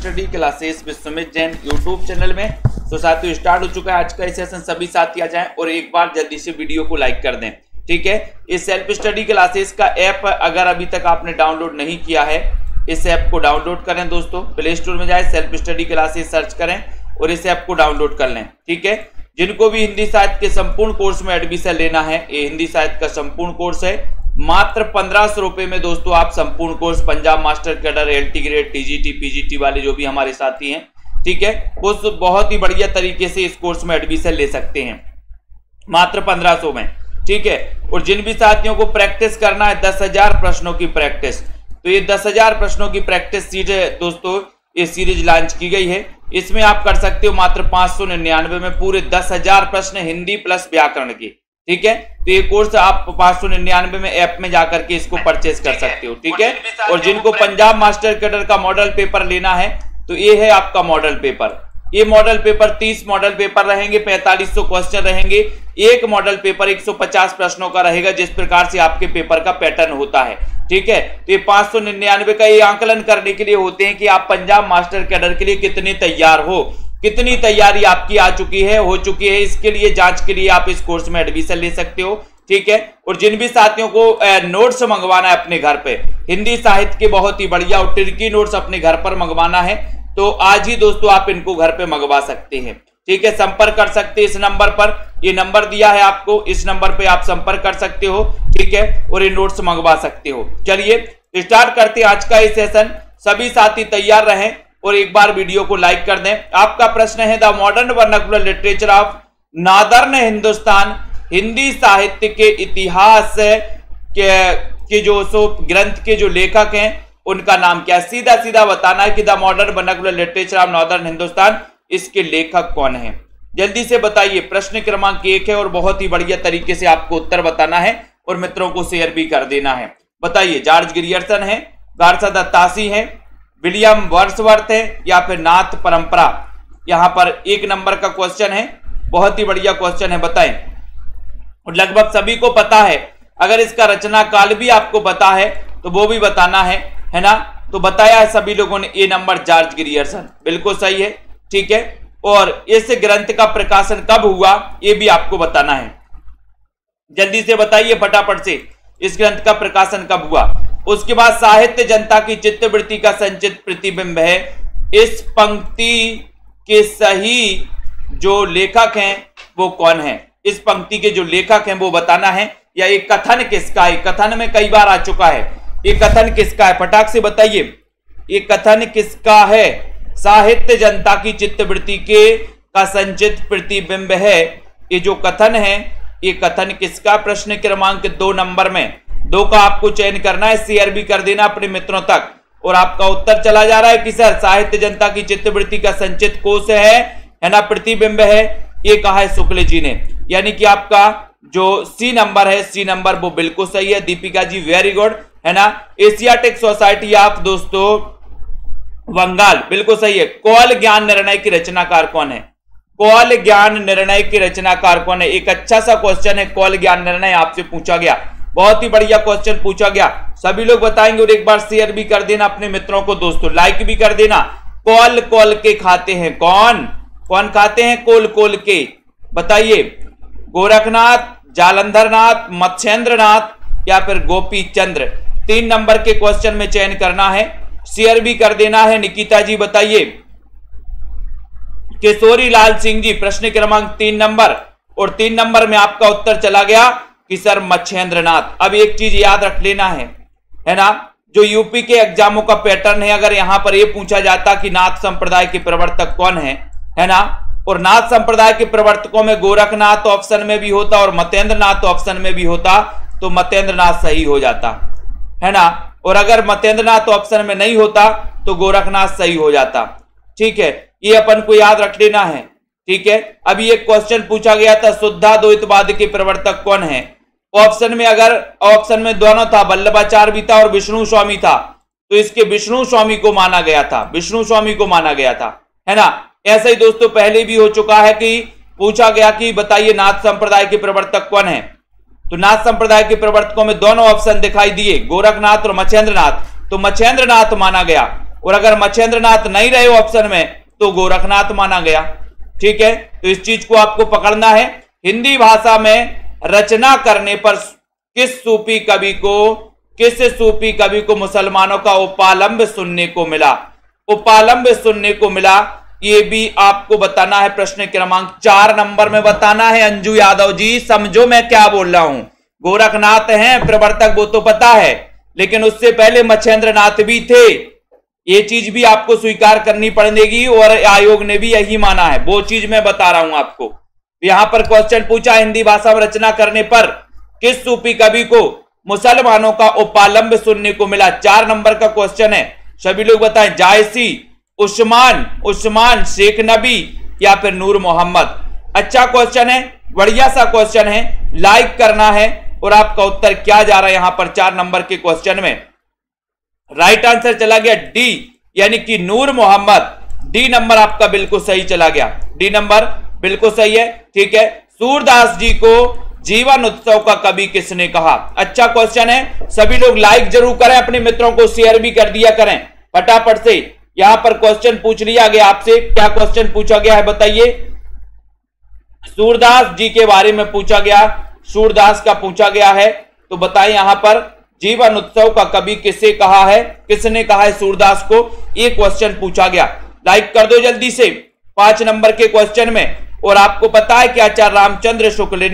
Study classes with Sumit Jain YouTube channel में। तो साथियों स्टार्ट हो चुका है आज का सेशन। सभी साथी आ जाएं और एक बार जल्दी से वीडियो को लाइक कर दें, ठीक है। इस सेल्फ स्टडी क्लासेस का ऐप अगर अभी तक आपने डाउनलोड नहीं किया है, इस ऐप को डाउनलोड करें दोस्तों। प्ले स्टोर में जाए, सेल्फ स्टडी क्लासेस सर्च करें और इस ऐप को डाउनलोड कर लें, ठीक है। जिनको भी हिंदी साहित्य के संपूर्ण कोर्स में एडमिशन लेना है, ये हिंदी साहित्य का संपूर्ण कोर्स है, मात्र 1500 रुपए में दोस्तों आप संपूर्ण course Punjab master cadre, LT grade, TGT, PGT वाले जो भी हमारे साथी हैं, ठीक है, वो बहुत ही बढ़िया तरीके से इस कोर्स में एडमिशन ले सकते हैं मात्र 1500 में, ठीक है। और जिन भी साथियों को प्रैक्टिस करना है 10,000 प्रश्नों की प्रैक्टिस, तो ये 10,000 प्रश्नों की प्रैक्टिस सीरीज दोस्तों ये सीरीज लॉन्च की गई है। इसमें आप कर सकते हो मात्र 599 में पूरे 10,000 प्रश्न हिंदी प्लस व्याकरण के, ठीक है। तो ये कोर्स आप 599 में ऐप में जाकर के इसको परचेस कर सकते हो, ठीक है। और जिनको पंजाब मास्टर कैडर का मॉडल पेपर लेना है, तो ये है आपका मॉडल पेपर। ये मॉडल पेपर 30 मॉडल पेपर रहेंगे, 4500 क्वेश्चन रहेंगे, एक मॉडल पेपर 150 प्रश्नों का रहेगा, जिस प्रकार से आपके पेपर का पैटर्न होता है, ठीक है। तो ये 599 का ये आंकलन करने के लिए होते हैं कि आप पंजाब मास्टर कैडर के लिए कितने तैयार हो, कितनी तैयारी आपकी आ चुकी है, हो चुकी है। इसके लिए जांच के लिए आप इस कोर्स में एडमिशन ले सकते हो, ठीक है। और जिन भी साथियों को नोट्स मंगवाना है अपने घर पे, हिंदी साहित्य के बहुत ही बढ़िया और ट्रिकी नोट्स अपने घर पर मंगवाना है, तो आज ही दोस्तों आप इनको घर पे मंगवा सकते हैं, ठीक है। संपर्क कर सकते हैं इस नंबर पर, ये नंबर दिया है आपको, इस नंबर पे आप संपर्क कर सकते हो, ठीक है, और ये नोट्स मंगवा सकते हो। चलिए स्टार्ट करते हैं आज का ये सेशन। सभी साथी तैयार रहें और एक बार वीडियो को लाइक कर दें। आपका प्रश्न है the modern vernacular literature of northern Hindustan, Hindi साहित्य के इतिहास के जो ग्रंथ के जो लेखक हैं उनका नाम क्या है। सीधा सीधा बताना है कि the modern vernacular literature of northern Hindustan, इसके लेखक कौन है, जल्दी से बताइए। प्रश्न क्रमांक 1 है और बहुत ही बढ़िया तरीके से आपको उत्तर बताना है और मित्रों को शेयर भी कर देना है। बताइए, जॉर्ज ग्रियर्सन है, गार्सा दत्तासी है, विलियम वर्ड्सवर्थ है, या फिर नाथ परंपरा। यहां पर 1 नंबर का क्वेश्चन है, बहुत ही बढ़िया क्वेश्चन है, बताएं। और लगभग सभी को पता है, अगर इसका रचना काल भी आपको पता है तो वो भी बताना है ना। तो बताया है सभी लोगों ने ए नंबर जॉर्ज ग्रियर्सन, बिल्कुल सही है, ठीक है। और इस ग्रंथ का प्रकाशन कब हुआ ये भी आपको बताना है, जल्दी से बताइए फटाफट से, इस ग्रंथ का प्रकाशन कब हुआ। उसके बाद साहित्य जनता की चित्तवृत्ति का संचित प्रतिबिंब है। इस पंक्ति के सही जो लेखक हैं वो कौन है, इस पंक्ति के जो लेखक हैं वो बताना है। या ये कथन किसका है, कथन में कई बार आ चुका है, ये कथन किसका है, फटाक से बताइए, ये कथन किसका है। साहित्य जनता की चित्तवृत्ति के का संचित प्रतिबिंब है, ये जो कथन है ये कथन किसका। प्रश्न क्रमांक 2 नंबर में 2 का आपको चयन करना है, शेयर भी कर देना अपने मित्रों तक। और आपका उत्तर चला जा रहा है कि सर साहित्य जनता की चित्तवृत्ति का संचित कोश है ना, प्रतिबिंब है, ये कहा है शुक्ल जी ने। यानी कि आपका जो सी नंबर है, सी नंबर वो बिल्कुल सही है, दीपिका जी वेरी गुड, है ना। एशियाटिक सोसाइटी ऑफ दोस्तों बंगाल, बिल्कुल सही है। कौल ज्ञान निर्णय की रचनाकार कौन है, कौल ज्ञान निर्णय की रचनाकार कौन है। एक अच्छा सा क्वेश्चन है, कौल ज्ञान निर्णय आपसे पूछा गया, बहुत ही बढ़िया क्वेश्चन पूछा गया, सभी लोग बताएंगे। और एक बार शेयर भी कर देना अपने मित्रों को दोस्तों, लाइक भी कर देना। कौल कौल के खाते हैं कौन, कौन खाते हैं कोल कोल के, बताइए। गोरखनाथ, जालंधरनाथ, मत्स्येंद्रनाथ या फिर गोपी चंद्र। 3 नंबर के क्वेश्चन में चयन करना है, शेयर भी कर देना है। निकिता जी बताइए। किशोरी लाल सिंह जी, प्रश्न क्रमांक 3 नंबर, और 3 नंबर में आपका उत्तर चला गया कि सर मत्स्येंद्रनाथ। अब एक चीज याद रख लेना है ना, जो यूपी के एग्जामों का पैटर्न है, अगर यहां पर यह पूछा जाता कि नाथ संप्रदाय के प्रवर्तक कौन है ना, और नाथ संप्रदाय के प्रवर्तकों में गोरखनाथ ऑप्शन में भी होता और मतेंद्रनाथ ऑप्शन में भी होता, तो मतेंद्रनाथ सही हो जाता, है ना। और अगर मतेंद्रनाथ ऑप्शन में नहीं होता तो गोरखनाथ सही हो जाता, ठीक है। ये अपन को याद रख लेना है, ठीक है। अभी एक क्वेश्चन पूछा गया था, शुद्धाद्वैतवाद के प्रवर्तक कौन है। ऑप्शन में अगर ऑप्शन में दोनों था, वल्लभाचार्य भी था और विष्णु स्वामी था, तो इसके विष्णु स्वामी को माना गया था, विष्णु स्वामी को माना गया था, है ना। ऐसा ही दोस्तों पहले भी हो चुका है कि पूछा गया कि बताइए नाथ संप्रदाय के प्रवर्तक कौन है, तो नाथ संप्रदाय के प्रवर्तकों में दोनों ऑप्शन दिखाई दिए, गोरखनाथ और मत्स्येंद्रनाथ, तो मत्स्येंद्रनाथ माना गया। और अगर मच्छेंद्रनाथ नहीं रहे ऑप्शन में तो गोरखनाथ माना गया। ठीक है, तो इस चीज को आपको पकड़ना है। हिंदी भाषा में रचना करने पर किस सूफी कवि को मुसलमानों का उपालंब सुनने को मिला? उपालंब सुनने को मिला, ये भी आपको बताना है। प्रश्न क्रमांक 4 नंबर में बताना है। अंजू यादव जी समझो मैं क्या बोल रहा हूं। गोरखनाथ हैं प्रवर्तक, वो तो पता है, लेकिन उससे पहले मच्छेंद्रनाथ भी थे, ये चीज भी आपको स्वीकार करनी पड़ेगी और आयोग ने भी यही माना है। वो चीज मैं बता रहा हूं आपको। यहां पर क्वेश्चन पूछा, हिंदी भाषा में रचना करने पर किस सूफी कवि को मुसलमानों का उपालंब सुनने को मिला? 4 नंबर का क्वेश्चन है। सभी लोग बताएं, जायसी, उस्मान, शेख नबी या फिर नूर मोहम्मद। अच्छा क्वेश्चन है, बढ़िया सा क्वेश्चन है, लाइक करना है। और आपका उत्तर क्या जा रहा है यहां पर 4 नंबर के क्वेश्चन में? राइट आंसर चला गया डी, यानी कि नूर मोहम्मद। डी नंबर आपका बिल्कुल सही चला गया। डी नंबर बिल्कुल सही है। ठीक है, सूरदास जी को जीवन उत्सव का कवि किसने कहा? अच्छा क्वेश्चन है, सभी लोग लाइक जरूर करें, अपने मित्रों को शेयर भी कर दिया करें फटाफट से। यहां पर क्वेश्चन पूछ लिया गया आपसे, क्या क्वेश्चन पूछा गया है बताइए? सूरदास जी के बारे में पूछा गया, सूरदास का पूछा गया है, तो बताइए यहां पर जीवन उत्सव का कवि किसे कहा है, किसने कहा है सूरदास को? ये क्वेश्चन पूछा गया। लाइक कर दो जल्दी से 5 नंबर के क्वेश्चन में। और आपको पता है कि आचार्य रामचंद्र शुक्ल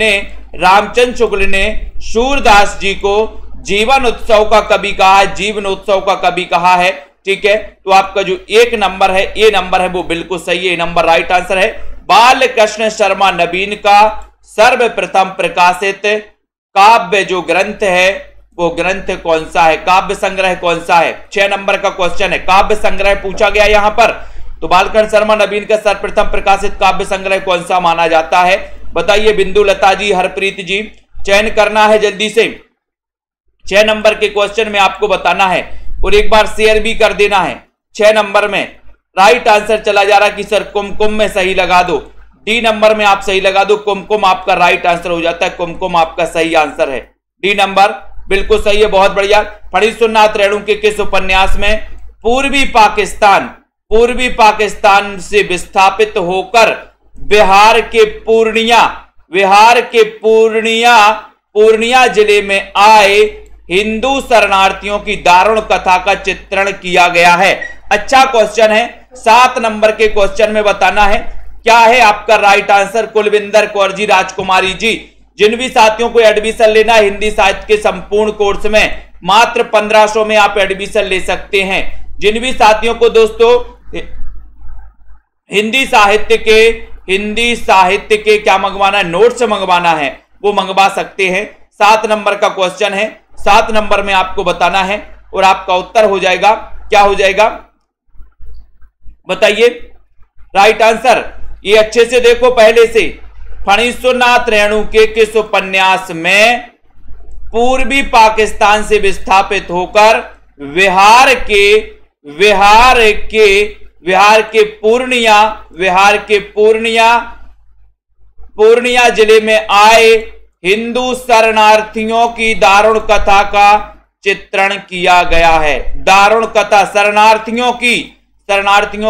ने सूरदास जी को जीवन उत्सव का कवि कहा है, जीवन उत्सव का कवि कहा है। ठीक है, तो आपका जो 1 नंबर है, ए नंबर है, वो बिल्कुल सही है, ए नंबर राइट आंसर है। बाल कृष्ण शर्मा नवीन का सर्वप्रथम प्रकाशित काव्य जो ग्रंथ है, वो ग्रंथ कौन सा है? काव्य संग्रह कौन सा है? 6 नंबर का क्वेश्चन है, काव्य संग्रह पूछा गया यहां पर। तो बालकृष्ण शर्मा नवीन का सर्वप्रथम प्रकाशित काव्य संग्रह कौन सा माना जाता है? बताइए बिंदु लता जी, हरप्रीत जी, चयन करना है जल्दी से। 6 नंबर के क्वेश्चन में आपको बताना है और एक बार शेयर भी कर देना है। 6 नंबर में राइट आंसर चला जा रहा है कि सर कुमकुम में सही लगा दो। डी नंबर में आप सही लगा दो, कुमकुम आपका राइट आंसर हो जाता है, कुमकुम आपका सही आंसर है। डी नंबर बिल्कुल सही है, बहुत बढ़िया। फणीश्वरनाथ रेणु के किस उपन्यास में पूर्वी पाकिस्तान से विस्थापित होकर बिहार के पूर्णिया जिले में आए हिंदू शरणार्थियों की दारुण कथा का चित्रण किया गया है? अच्छा क्वेश्चन है। 7 नंबर के क्वेश्चन में बताना है क्या है आपका राइट आंसर? कुलविंदर कौर जी, राजकुमारी जी। जिन भी साथियों को एडमिशन लेना है हिंदी साहित्य के संपूर्ण कोर्स में, मात्र 1500 में आप एडमिशन ले सकते हैं। जिन भी साथियों को दोस्तों हिंदी साहित्य के क्या मंगवाना है, नोट्स मंगवाना है, वो मंगवा सकते हैं। 7 नंबर का क्वेश्चन है, 7 नंबर में आपको बताना है और आपका उत्तर हो जाएगा, क्या हो जाएगा बताइए? राइट आंसर ये अच्छे से देखो पहले से। फणीश्वरनाथ रेणु के किस उपन्यास में पूर्वी पाकिस्तान से विस्थापित होकर बिहार के पूर्णिया जिले में आए हिंदू शरणार्थियों की दारुण कथा का चित्रण किया गया है? दारुण कथा शरणार्थियों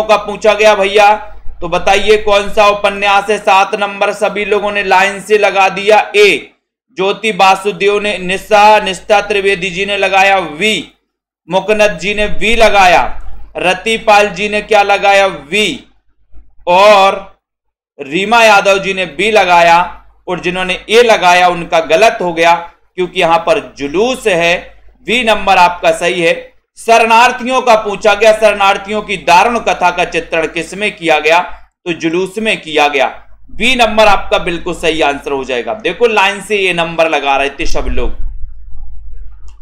का पूछा गया भैया, तो बताइए कौन सा उपन्यास है? 7 नंबर सभी लोगों ने लाइन से लगा दिया ए, ज्योति वासुदेव ने, निष्ठा त्रिवेदी जी ने लगाया वी, मुकनद जी ने वी लगाया, रतिपाल जी ने क्या लगाया वी, और रीमा यादव जी ने बी लगाया, और जिन्होंने ए लगाया उनका गलत हो गया क्योंकि यहां पर जुलूस है। बी नंबर आपका सही है। शरणार्थियों का पूछा गया, शरणार्थियों की दारुण कथा का चित्रण किसमें किया गया? तो जुलूस में किया गया। बी नंबर आपका बिल्कुल सही आंसर हो जाएगा। देखो लाइन से ये नंबर लगा रहे थे सब लोग,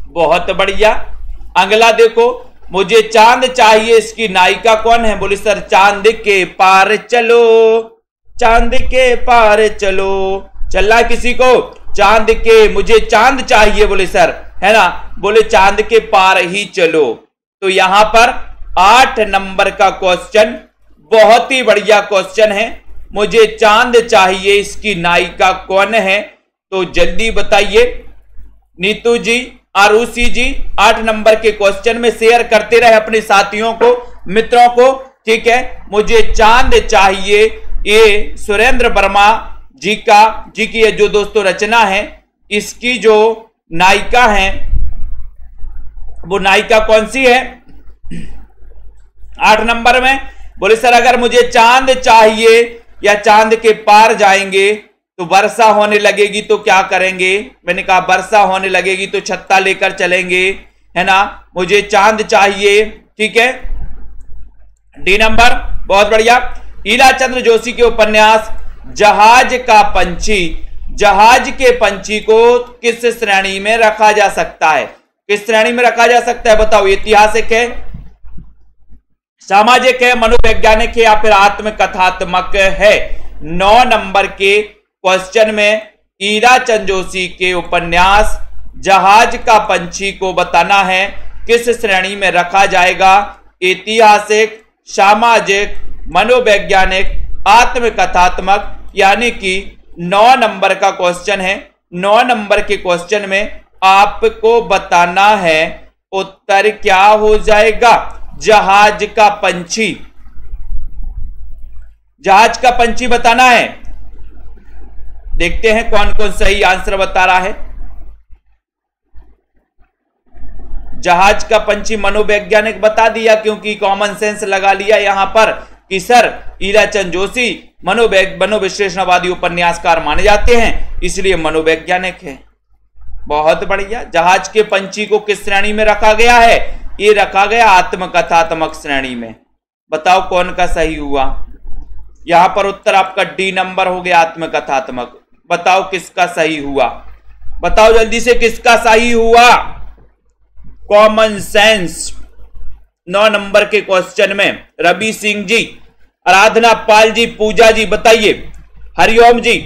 बहुत बढ़िया। अगला देखो, मुझे चांद चाहिए, इसकी नायिका कौन है? बोले सर चांद के पार चलो, चांद के पार चलो। चल रहा है किसी को? चांद के, मुझे चांद चाहिए बोले सर, है ना? बोले चांद के पार ही चलो। तो यहां पर 8 नंबर का क्वेश्चन बहुत ही बढ़िया क्वेश्चन है। मुझे चांद चाहिए, इसकी नायिका कौन है? तो जल्दी बताइए। नीतू जी, आरुषि जी 8 नंबर के क्वेश्चन में शेयर करते रहे अपने साथियों को, मित्रों को, ठीक है। मुझे चांद चाहिए, ये सुरेंद्र वर्मा जी की ये जो दोस्तों रचना है, इसकी जो नायिका है वो नायिका कौन सी है? 8 नंबर में बोले सर अगर मुझे चांद चाहिए या चांद के पार जाएंगे तो वर्षा होने लगेगी तो क्या करेंगे? मैंने कहा वर्षा होने लगेगी तो छत्ता लेकर चलेंगे, है ना। मुझे चांद चाहिए, ठीक है। डी नंबर, बहुत बढ़िया। ईला चंद्र जोशी के उपन्यास जहाज का पंछी, जहाज के पंछी को किस श्रेणी में रखा जा सकता है? किस श्रेणी में रखा जा सकता है बताओ? ऐतिहासिक है, सामाजिक है, मनोवैज्ञानिक है या फिर आत्मकथात्मक है? 9 नंबर के क्वेश्चन में ईरा चंद जोशी के उपन्यास जहाज का पंछी को बताना है किस श्रेणी में रखा जाएगा? ऐतिहासिक, सामाजिक, मनोवैज्ञानिक, आत्मकथात्मक, यानी कि 9 नंबर का क्वेश्चन है। 9 नंबर के क्वेश्चन में आपको बताना है उत्तर क्या हो जाएगा? जहाज का पंछी, जहाज का पंछी बताना है। देखते हैं कौन कौन सही आंसर बता रहा है। जहाज का पंछी मनोवैज्ञानिक बता दिया, क्योंकि कॉमन सेंस लगा लिया यहां पर कि सर ईरा चंद जोशी मनोविश्लेषणवादी उपन्यासकार माने जाते हैं, इसलिए मनोवैज्ञानिक है। बहुत बढ़िया। जहाज के पंछी को किस श्रेणी में रखा गया है? ये रखा गया आत्मकथात्मक श्रेणी में। बताओ कौन का सही हुआ? यहां पर उत्तर आपका डी नंबर हो गया, आत्मकथात्मक। बताओ किसका सही हुआ? बताओ जल्दी से किसका सही हुआ? कॉमन सेंस 9 नंबर के क्वेश्चन में रवि सिंह जी, आराधना पाल जी, पूजा जी बताइए, हरिओम जी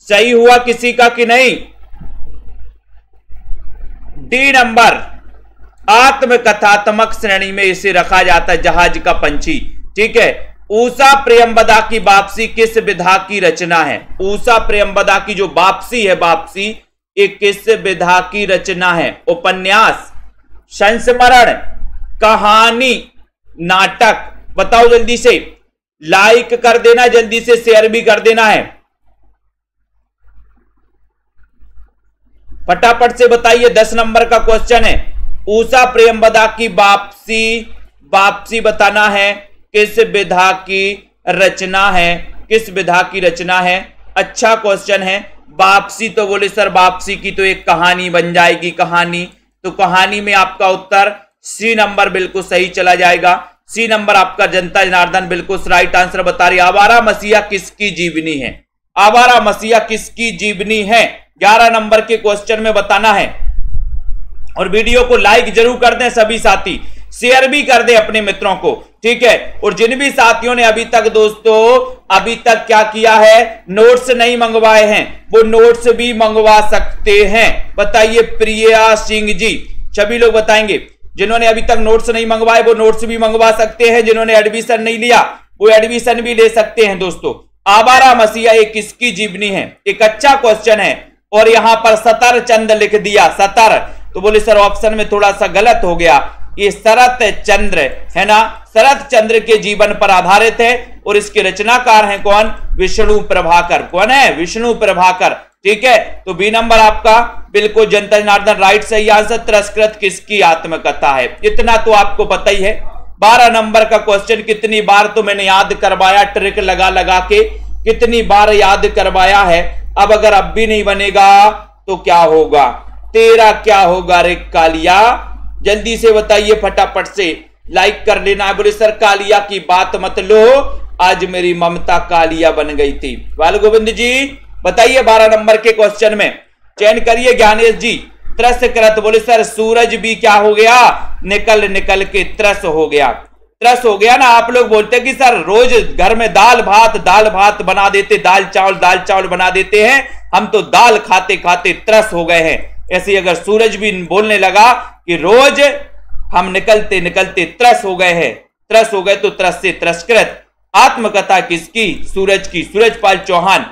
सही हुआ किसी का कि नहीं? डी नंबर, आत्मकथात्मक श्रेणी में इसे रखा जाता है, जहाज का पंछी, ठीक है। ऊषा प्रियंवदा की वापसी किस विधा की रचना है? ऊषा प्रियंवदा की जो वापसी है, वापसी एक किस विधा की रचना है? उपन्यास, संस्मरण, कहानी, नाटक? बताओ जल्दी से, लाइक कर देना, जल्दी से शेयर भी कर देना है, फटाफट से बताइए। 10 नंबर का क्वेश्चन है, ऊषा प्रियंवदा की वापसी, वापसी बताना है किस विधा की रचना है? किस विधा की रचना है? अच्छा क्वेश्चन है। वापसी तो बोले सर वापसी की तो एक कहानी बन जाएगी, कहानी, तो कहानी में आपका उत्तर सी नंबर बिल्कुल सही चला जाएगा। सी नंबर आपका जनता जनार्दन बिल्कुल राइट आंसर बता रही है। आवारा मसीहा किसकी जीवनी है? आवारा मसीहा किसकी जीवनी है? 11 नंबर के क्वेश्चन में बताना है। और वीडियो को लाइक जरूर कर दें सभी साथी, शेयर भी कर दें अपने मित्रों को, ठीक है। और जिन भी साथियों ने अभी तक दोस्तों अभी तक क्या किया है, नोट्स नहीं मंगवाए हैं, वो नोट्स भी मंगवा सकते हैं। बताइए प्रिया सिंह जी, सभी लोग बताएंगे। जिन्होंने अभी तक नोट्स नहीं मंगवाए वो नोट्स भी मंगवा सकते हैं, जिन्होंने एडमिशन नहीं लिया वो एडमिशन भी ले सकते हैं। दोस्तों आवारा मसीहा एक किसकी जीवनी है? एक अच्छा क्वेश्चन है। और यहां पर सतर चंद लिख दिया, सतर, तो बोले सर ऑप्शन में थोड़ा सा गलत हो गया, ये शरत चंद्र है ना, शरत चंद्र के जीवन पर आधारित है। और इसके रचनाकार हैं कौन? विष्णु प्रभाकर। कौन है? विष्णु प्रभाकर, ठीक है। तो बी नंबर आपका बिल्कुल जनता जनार्दन राइट सही आंसर। तिरस्कृत किसकी आत्मकथा है? इतना तो आपको पता ही है। 12 नंबर का क्वेश्चन कितनी बार तो मैंने याद करवाया, ट्रिक लगा लगा के कितनी बार याद करवाया है। अब अगर अब भी नहीं बनेगा तो क्या होगा? तेरा क्या होगा रे कालिया? जल्दी से बताइए, फटाफट से लाइक कर लेना है। बोले सर कालिया की बात मत लो, आज मेरी ममता कालिया बन गई थी। बाल गोविंद जी बताइए 12 नंबर के क्वेश्चन में चयन करिए। ज्ञानेश जी त्रस करत, बोले सर सूरज भी क्या हो गया? निकल निकल के त्रस हो गया। त्रस हो गया ना। आप लोग बोलते हैं कि सर रोज घर में दाल भात बना देते, दाल चावल बना देते हैं, हम तो दाल खाते खाते त्रस हो गए हैं। ऐसे अगर सूरज भी बोलने लगा कि रोज हम निकलते निकलते त्रस हो गए हैं, त्रस हो गए, तो त्रस से तिरस्कृत। आत्मकथा किसकी? सूरज की, सूरजपाल चौहान।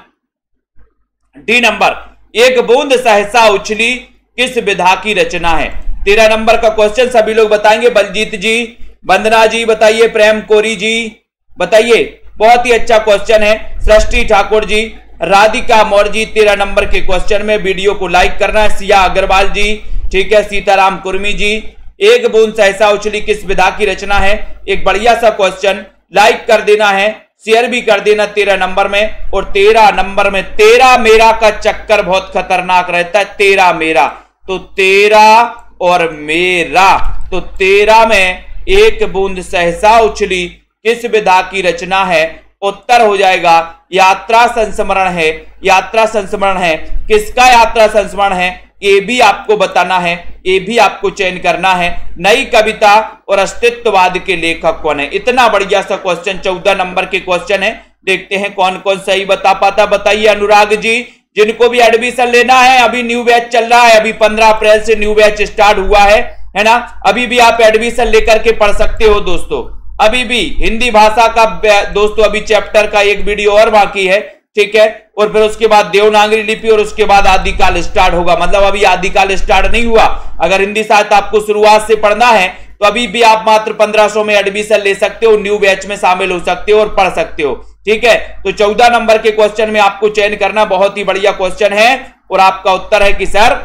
डी नंबर, एक बूंद सहसा उछली किस विधा की रचना है। 13 नंबर का क्वेश्चन सभी लोग बताएंगे। बलजीत जी, वंदना जी बताइए, प्रेम कोरी जी बताइए, बहुत ही अच्छा क्वेश्चन है। सृष्टि ठाकुर जी, राधिका मौर्य जी, 13 नंबर के क्वेश्चन में वीडियो को लाइक करना है। सिया अग्रवाल जी, ठीक है, सीताराम कुर्मी जी, एक बूंद सहसा उछली किस विधा की रचना है, एक बढ़िया सा क्वेश्चन, लाइक कर देना है, शेयर भी कर देना 13 नंबर में। और 13 नंबर में तेरा मेरा का चक्कर बहुत खतरनाक रहता है, तेरा मेरा, तो तेरा और मेरा, तो 13 में एक बूंद सहसा उछली किस विधा की रचना है, उत्तर हो जाएगा यात्रा संस्मरण है। यात्रा संस्मरण है, किसका यात्रा संस्मरण है ये भी आपको बताना है, ये भी आपको चयन करना है। नई कविता और अस्तित्ववाद के लेखक कौन है। इतना बढ़िया सा क्वेश्चन 14 नंबर के क्वेश्चन है। देखते हैं कौन कौन सही बता पाता। बताइए अनुराग जी, जिनको भी एडमिशन लेना है, अभी न्यू बैच चल रहा है, अभी 15 अप्रैल से न्यू बैच स्टार्ट हुआ है ना। अभी भी आप एडमिशन लेकर के पढ़ सकते हो दोस्तों। अभी भी हिंदी भाषा का दोस्तों अभी चैप्टर का एक वीडियो और बाकी है, ठीक है, और फिर उसके बाद देवनागरी लिपि और उसके बाद आदिकाल स्टार्ट होगा। मतलब अभी आदिकाल स्टार्ट नहीं हुआ। अगर हिंदी साहित्य आपको शुरुआत से पढ़ना है तो अभी भी आप मात्र 1500 में एडमिशन ले सकते हो, न्यू बैच में शामिल हो सकते हो और पढ़ सकते हो, ठीक है। तो 14 नंबर के क्वेश्चन में आपको चयन करना, बहुत ही बढ़िया क्वेश्चन है और आपका उत्तर है कि सर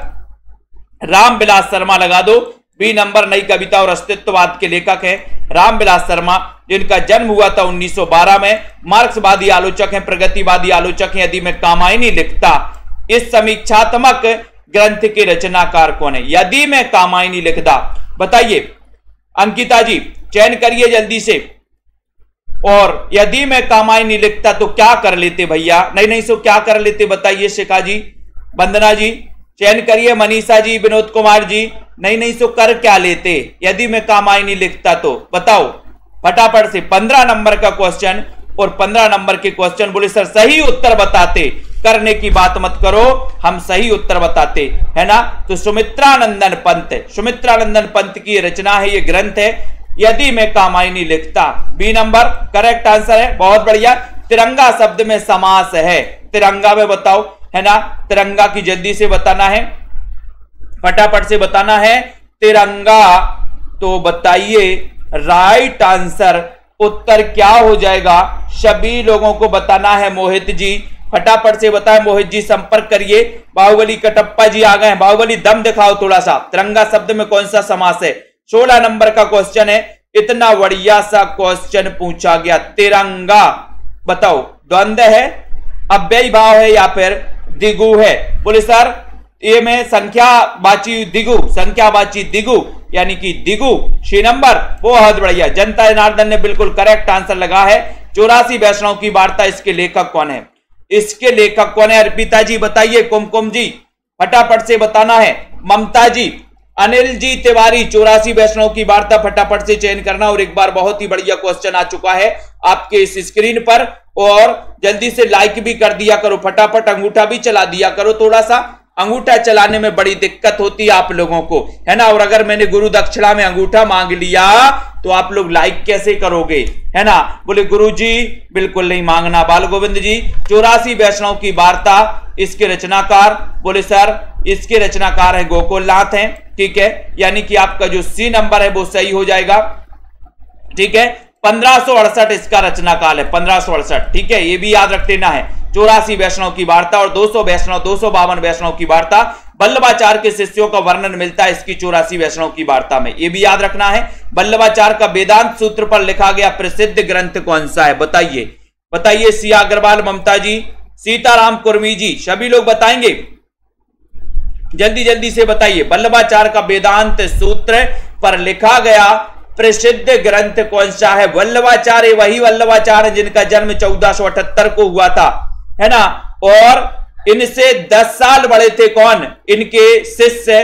रामविलास शर्मा लगा दो। बी नंबर नई कविता और अस्तित्ववाद के लेखक हैं रामविलास शर्मा, जिनका जन्म हुआ था 1912 में। मार्क्सवादी आलोचक हैं, प्रगतिवादी आलोचक हैं। यदि मैं कामायनी लिखता, इस समीक्षात्मक ग्रंथ के रचनाकार कौन है। यदि मैं कामायनी लिखता, बताइए अंकिता जी, चयन करिए जल्दी से। और यदि मैं कामायनी लिखता तो क्या कर लेते भैया, नहीं सो क्या कर लेते बताइए। शिखा जी, वंदना जी, चयन करिए। मनीषा जी, विनोद कुमार जी, नहीं सो कर क्या लेते यदि मैं कामायनी लिखता तो बताओ फटाफट से। 15 नंबर का क्वेश्चन और 15 नंबर के क्वेश्चन बोले सर सही उत्तर बताते, करने की बात मत करो, हम सही उत्तर बताते, है ना। तो सुमित्रानंदन पंत, सुमित्रानंदन पंत की रचना है, ये ग्रंथ है यदि मैं कामायनी लिखता। बी नंबर करेक्ट आंसर है, बहुत बढ़िया। तिरंगा शब्द में समास है, तिरंगा में बताओ, है ना। तिरंगा की जल्दी से बताना है, फटाफट से बताना है तिरंगा। तो बताइए राइट आंसर, उत्तर क्या हो जाएगा, सभी लोगों को बताना है। मोहित जी फटाफट से बताएं, मोहित जी संपर्क करिए। बाहुबली कटप्पा जी आ गए हैं, बाहुबली दम दिखाओ थोड़ा सा, तिरंगा शब्द में कौन सा समास है। 16 नंबर का क्वेश्चन है, इतना बढ़िया सा क्वेश्चन पूछा गया। तिरंगा बताओ द्वंद्व है, अव्ययी भाव है या फिर दिगु है। बोले सर ये में संख्यावाची दिगु, संख्यावाची दिगु यानी कि दिगु। 6 नंबर, बहुत बढ़िया, जनता जनार्दन ने बिल्कुल करेक्ट आंसर लगा है। 84 वैष्णव की वार्ता, इसके लेखक कौन है, इसके लेखक कौन है। अर्पिता जी बताइए, कुमकुम जी फटाफट से बताना है। ममता जी, अनिल जी तिवारी, 84 वैष्णव की वार्ता फटाफट से चयन करना। और एक बार बहुत ही बढ़िया क्वेश्चन आ चुका है आपके इस स्क्रीन पर, और जल्दी से लाइक भी कर दिया करो, फटाफट अंगूठा भी चला दिया करो। थोड़ा सा अंगूठा चलाने में बड़ी दिक्कत होती है आप लोगों को, है ना। और अगर मैंने गुरु दक्षिणा में अंगूठा मांग लिया तो आप लोग लाइक कैसे करोगे, है ना। बोले गुरु जी बिल्कुल नहीं मांगना। बाल गोविंद जी, 84 वैष्णव की वार्ता, इसके रचनाकार, बोले सर इसके रचनाकार है गोकुलनाथ हैं, ठीक है, यानी कि आपका जो सी नंबर है वो सही हो जाएगा, ठीक है। 1568 इसका रचनाकाल है, 1568, ठीक है, ये भी याद रख लेना है। 84 वैष्णव की वार्ता और 252 वैष्णव की वार्ता, वल्लभाचार्य के शिष्यों का वर्णन मिलता है इसकी 84 वैष्णव की वार्ता में, ये भी याद रखना है। वल्लभाचार्य का वेदांत सूत्र पर लिखा गया प्रसिद्ध ग्रंथ कौन सा है, बताइए बताइए। सिया अग्रवाल, ममता जी, सीताराम कुर्मी जी, सभी लोग बताएंगे, जल्दी जल्दी से बताइए। वल्लभाचार्य का वेदांत सूत्र पर लिखा गया प्रसिद्ध ग्रंथ कौन सा है। वल्लभाचार्य वही वल्लभाचार्य जिनका जन्म 1478 को हुआ था, है ना। और इनसे 10 साल बड़े थे कौन, इनके शिष्य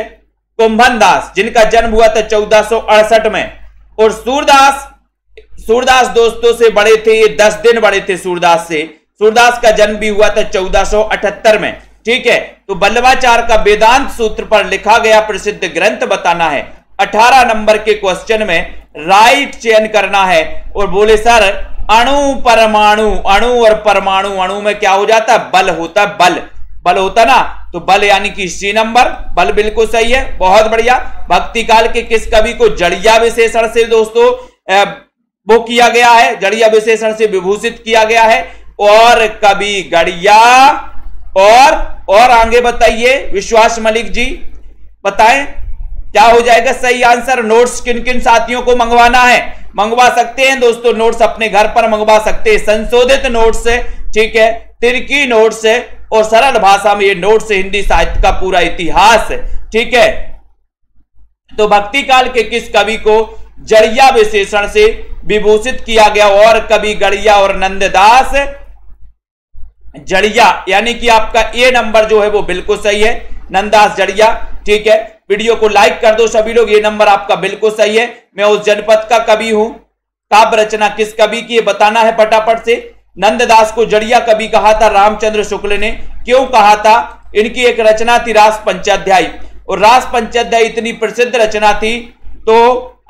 कुंभन दास, जिनका जन्म हुआ था 1468 में। और सूरदास दोस्तों से बड़े थे, ये 10 दिन बड़े थे सूरदास से। सूरदास का जन्म भी हुआ था 1478 में, ठीक है। तो वल्लभाचार्य का वेदांत सूत्र पर लिखा गया प्रसिद्ध ग्रंथ बताना है। 18 नंबर के क्वेश्चन में राइट चयन करना है। और बोले सर अणु परमाणु, अणु और परमाणु, अणु में क्या हो जाता है, बल होता है, बल होता ना। तो बल यानी कि सी नंबर, बल बिल्कुल सही है, बहुत बढ़िया। भक्ति काल के किस कवि को जड़िया विशेषण से दोस्तों वो किया गया है, जड़िया विशेषण से विभूषित किया गया है? और कवि गड़िया, और आगे बताइए विश्वास मलिक जी, बताएं क्या हो जाएगा सही आंसर। नोट्स किन किन साथियों को मंगवाना है? मंगवा सकते हैं दोस्तों, नोट्स अपने घर पर मंगवा सकते हैं, संशोधित नोट्स है, ठीक है, तिरकी नोट्स है, और सरल भाषा में ये नोट्स हिंदी साहित्य का पूरा इतिहास है, ठीक है। तो भक्ति काल के किस कवि को जड़िया विशेषण से विभूषित किया गया? और कवि गड़िया और नंददास जड़िया, यानी कि आपका ए नंबर जो है वो बिल्कुल सही है, नंददास जड़िया, ठीक है। वीडियो को लाइक कर दो सभी लोग, ये नंबर आपका बिल्कुल सही है। मैं उस जनपद का कवि हूं। काव्य रचना किस कवि की बताना है फटाफट से। नंददास को जड़िया कवि कहा था रामचंद्र शुक्ल ने, क्यों कहा था? इनकी एक रचना थी रास पंचाध्यायी, और रास पंचाध्यायी इतनी प्रसिद्ध रचना थी तो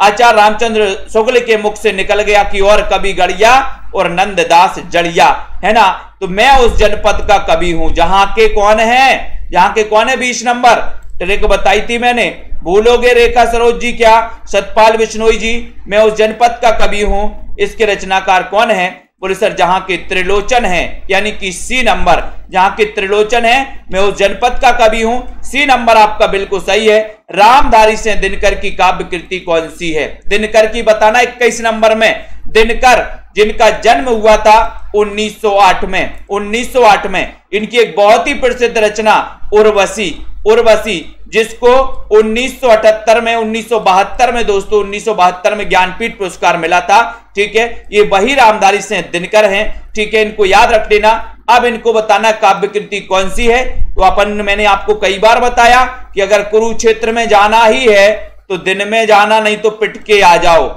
आचार्य रामचंद्र शुक्ल के मुख से निकल गया कि और कवि गड़िया और नंददास जड़िया, है ना। तो मैं उस जनपद का कवि हूं जहां के कौन है, जहां के कौन है 20 नंबर ट्रिक बताई थी मैंने, भूलोगे रेखा सरोज जी क्या? सतपाल बिश्नोई जी, मैं उस जनपद का कवि हूं। इसके रचनाकार कौन है? बोले सर जहां के त्रिलोचन है, यानी कि सी नंबर, जहां के त्रिलोचन है, मैं उस जनपद का कवि हूं। सी नंबर आपका बिल्कुल सही है। रामधारी से दिनकर की काव्य कृति कौन सी है? दिनकर की बताना 21 नंबर में। दिनकर जिनका जन्म हुआ था 1908 में, 1908 में, इनकी एक बहुत ही प्रसिद्ध रचना उर्वशी, उर्वशी, जिसको 1978 में, 1972 में दोस्तों, 1972 में ज्ञानपीठ पुरस्कार मिला था, ठीक है। ये वही रामधारी से दिनकर हैं, ठीक है, इनको याद रख लेना। अब इनको बताना काव्य कृति कौन सी है। तो मैंने आपको कई बार बताया कि अगर कुरुक्षेत्र में जाना ही है तो दिन में जाना, नहीं तो पिट के आ जाओ,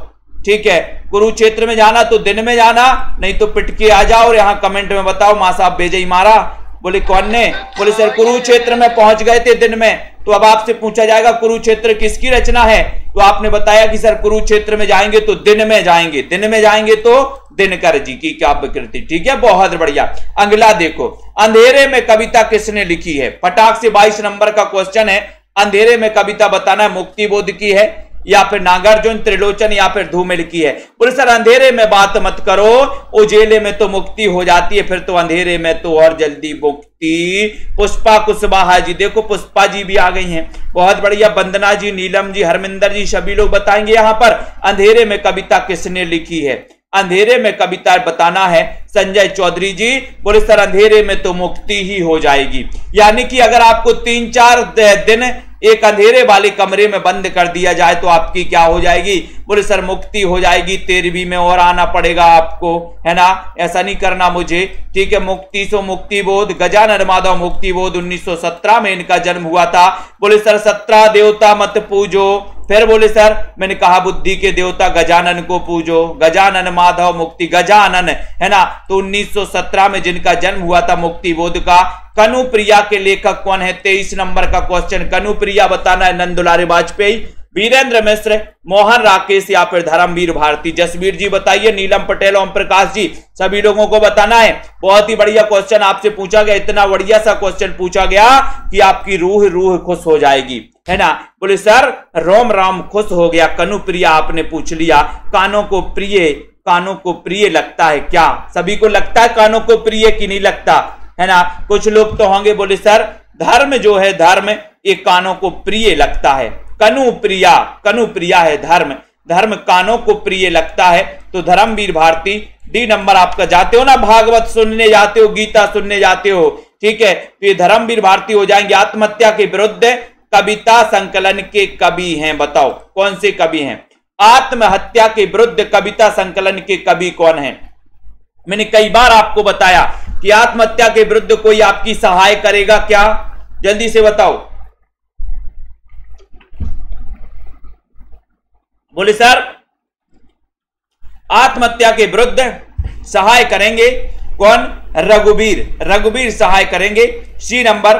ठीक है। कुरुक्षेत्र में जाना तो दिन में जाना, नहीं तो पिट के आ जाओ। और यहाँ कमेंट में बताओ मां साहब बेजे ही मारा, बोले कौन ने? बोले सर कुरुक्षेत्र में पहुंच गए थे दिन में। तो अब आपसे पूछा जाएगा कुरुक्षेत्र किसकी रचना है? तो आपने बताया कि सर कुरुक्षेत्र में जाएंगे तो दिन में जाएंगे, दिन में जाएंगे तो दिनकर जी की काव्य कृति, ठीक है, बहुत बढ़िया। अगला देखो, अंधेरे में कविता किसने लिखी है? फटाक से 22 नंबर का क्वेश्चन है। अंधेरे में कविता बताना है, मुक्तिबोध की है या फिर नागार्जुन, त्रिलोचन या फिर धूमिल की है? बोले सर अंधेरे में बात मत करो, उजेले में तो मुक्ति हो जाती है, फिर तो अंधेरे में तो और जल्दी मुक्ति। पुष्पा कुशवाहा जी, देखो पुष्पा जी भी आ गई हैं, बहुत बढ़िया। वंदना जी, नीलम जी, हरमिंदर जी, सभी लोग बताएंगे यहां पर अंधेरे में कविता किसने लिखी है। अंधेरे में कविता बताना है संजय चौधरी जी। बोले सर अंधेरे में तो मुक्ति ही हो जाएगी, यानी कि अगर आपको 3-4 दिन एक अंधेरे वाले कमरे में बंद कर दिया जाए तो आपकी क्या हो जाएगी? बोले सर मुक्ति हो जाएगी, 13वीं में और आना पड़ेगा आपको, है ना, ऐसा नहीं करना मुझे, ठीक है। मुक्ति सो मुक्ति बोध, गजानन माधव मुक्ति बोध, 1917 में इनका जन्म हुआ था। बोले सर 17 देवता मत पूजो, फिर बोले सर मैंने कहा बुद्धि के देवता गजानन को पूजो, गजानन माधव मुक्ति, गजानन, है ना। तो 1917 में जिनका जन्म हुआ था मुक्तिबोध का। कनुप्रिया के लेखक कौन है? 23 नंबर का क्वेश्चन। कनुप्रिया बताना है नंदुलारे वाजपेयी, वीरेंद्र मिश्र, मोहन राकेश या फिर धर्मवीर भारती। जसवीर जी बताइए, नीलम पटेल, ओम प्रकाश जी, सभी लोगों को बताना है। बहुत ही बढ़िया क्वेश्चन आपसे पूछा गया, इतना बढ़िया सा क्वेश्चन पूछा गया कि आपकी रूह खुश हो जाएगी, है ना। बोले सर रोम राम खुश हो गया। कनुप्रिया आपने पूछ लिया, कानों को प्रिय लगता है क्या? सभी को लगता है कानों को प्रिय कि नहीं लगता, है ना। कुछ लोग तो होंगे बोले सर धर्म जो है, धर्म ये कानों को प्रिय लगता है। कनुप्रिया है धर्म, धर्म कानों को प्रिय लगता है। तो धर्मवीर भारती, डी नंबर आपका। जाते हो ना भागवत सुनने जाते हो, गीता सुनने जाते हो, ठीक है, तो ये धर्मवीर भारती हो जाएंगे। आत्महत्या के विरुद्ध कविता संकलन के कवि हैं, बताओ कौन से कवि हैं? आत्महत्या के विरुद्ध कविता संकलन के कवि कौन हैं? मैंने कई बार आपको बताया कि आत्महत्या के विरुद्ध कोई आपकी सहाय करेगा क्या? जल्दी से बताओ। बोले सर आत्महत्या के विरुद्ध सहाय करेंगे कौन? रघुवीर सहाय करेंगे। सी नंबर,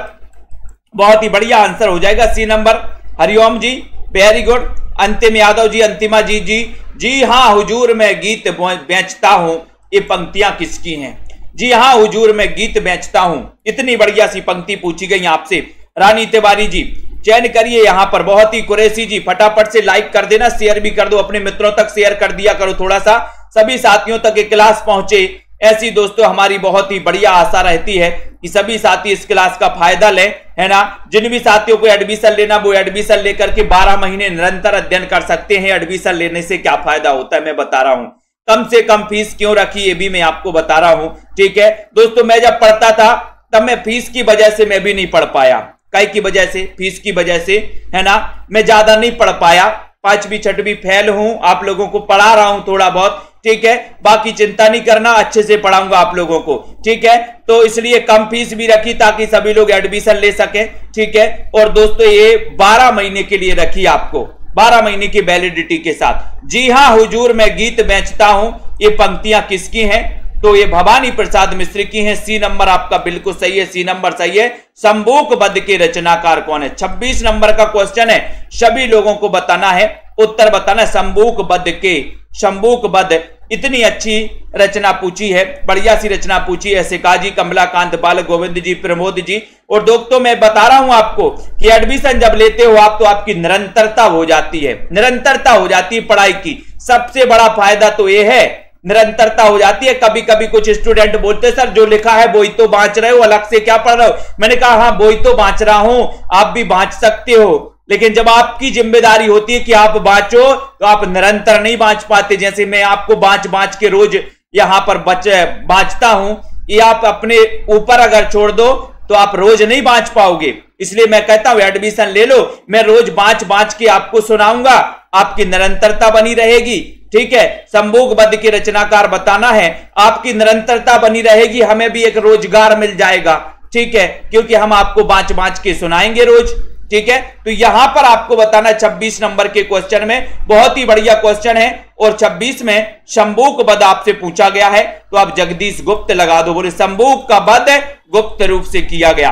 बहुत ही बढ़िया आंसर हो जाएगा सी नंबर। हरिओम जी वेरी गुड। अंतिम यादव जी, अंतिमा जी हां हुजूर मैं गीत बेचता हूं। ये पंक्तियां किसकी हैं? जी हां हुजूर मैं गीत बेचता हूं। इतनी बढ़िया सी पंक्ति पूछी गई आपसे। रानी तिवारी जी चयन करिए यहां पर। बहुत ही कुरैशी जी फटाफट से लाइक कर देना, शेयर भी कर दो, अपने मित्रों तक शेयर कर दिया करो, थोड़ा सा सभी साथियों तक ये क्लास पहुंचे। ऐसी दोस्तों हमारी बहुत ही बढ़िया आशा रहती है कि सभी साथी इस क्लास का फायदा लें, है ना। जिन भी साथियों को एडमिशन लेना वो एडमिशन लेकर के 12 महीने निरंतर अध्ययन कर सकते हैं। एडमिशन लेने से क्या फायदा होता है मैं बता रहा हूं। कम से कम फीस क्यों रखी ये भी मैं आपको बता रहा हूं, ठीक है दोस्तों। मैं जब पढ़ता था तब मैं फीस की वजह से मैं भी नहीं पढ़ पाया, काई की वजह से, फीस की वजह से, है ना। मैं ज्यादा नहीं पढ़ पाया, 5वीं 6वीं फेल हूं, आप लोगों को पढ़ा रहा हूं थोड़ा बहुत, ठीक है। बाकी चिंता नहीं करना, अच्छे से पढ़ाऊंगा आप लोगों को, ठीक है। तो इसलिए कम फीस भी रखी ताकि सभी लोग एडमिशन ले सके, ठीक है। और दोस्तों ये 12 महीने के लिए रखी आपको, 12 महीने की वैलिडिटी के साथ। जी हां हुजूर मैं गीत बेचता हूं। ये पंक्तियां किसकी हैं? तो ये भवानी प्रसाद मिश्र की हैं। सी नंबर आपका बिल्कुल सही है, सी नंबर सही है। शंबूक बद्ध के रचनाकार कौन है? 26 नंबर का क्वेश्चन है, सभी लोगों को बताना है, उत्तर बताना है। शंबूक बद्ध के, शंबूक बद्ध इतनी अच्छी रचना पूछी है, बढ़िया सी रचना पूछी है। सिकाजी, कमलाकांत, बाल गोविंद जी, प्रमोद जी। और दोस्तों मैं बता रहा हूं आपको कि एडमिशन जब लेते हो आप तो आपकी निरंतरता हो जाती है, निरंतरता हो जाती है पढ़ाई की। सबसे बड़ा फायदा तो यह है निरंतरता हो जाती है। कभी कभी कुछ स्टूडेंट बोलते सर जो लिखा है वो ही तो बांच रहे हो, अलग से क्या पढ़ रहे हो? मैंने कहा हाँ वो ही तो बांच रहा हूं, आप भी बांच सकते हो, लेकिन जब आपकी जिम्मेदारी होती है कि आप बांचो तो आप निरंतर नहीं बांच पाते। जैसे मैं आपको बांच के रोज यहां पर बांचता हूं, ये आप अपने ऊपर अगर छोड़ दो तो आप रोज नहीं बांच पाओगे। इसलिए मैं कहता हूं एडमिशन ले लो, मैं रोज बांच के आपको सुनाऊंगा, आपकी निरंतरता बनी रहेगी, ठीक है। शंबूक बद्ध के रचनाकार बताना है, आपकी निरंतरता बनी रहेगी, हमें भी एक रोजगार मिल जाएगा, ठीक है, क्योंकि हम आपको बांच के सुनाएंगे रोज, ठीक है। तो यहां पर आपको बताना 26 नंबर के क्वेश्चन में, बहुत ही बढ़िया क्वेश्चन है। और 26 में शंबूक बद्ध आपसे पूछा गया है, तो आप जगदीश गुप्त लगा दो। बोले शंबूक का वध गुप्त रूप से किया गया,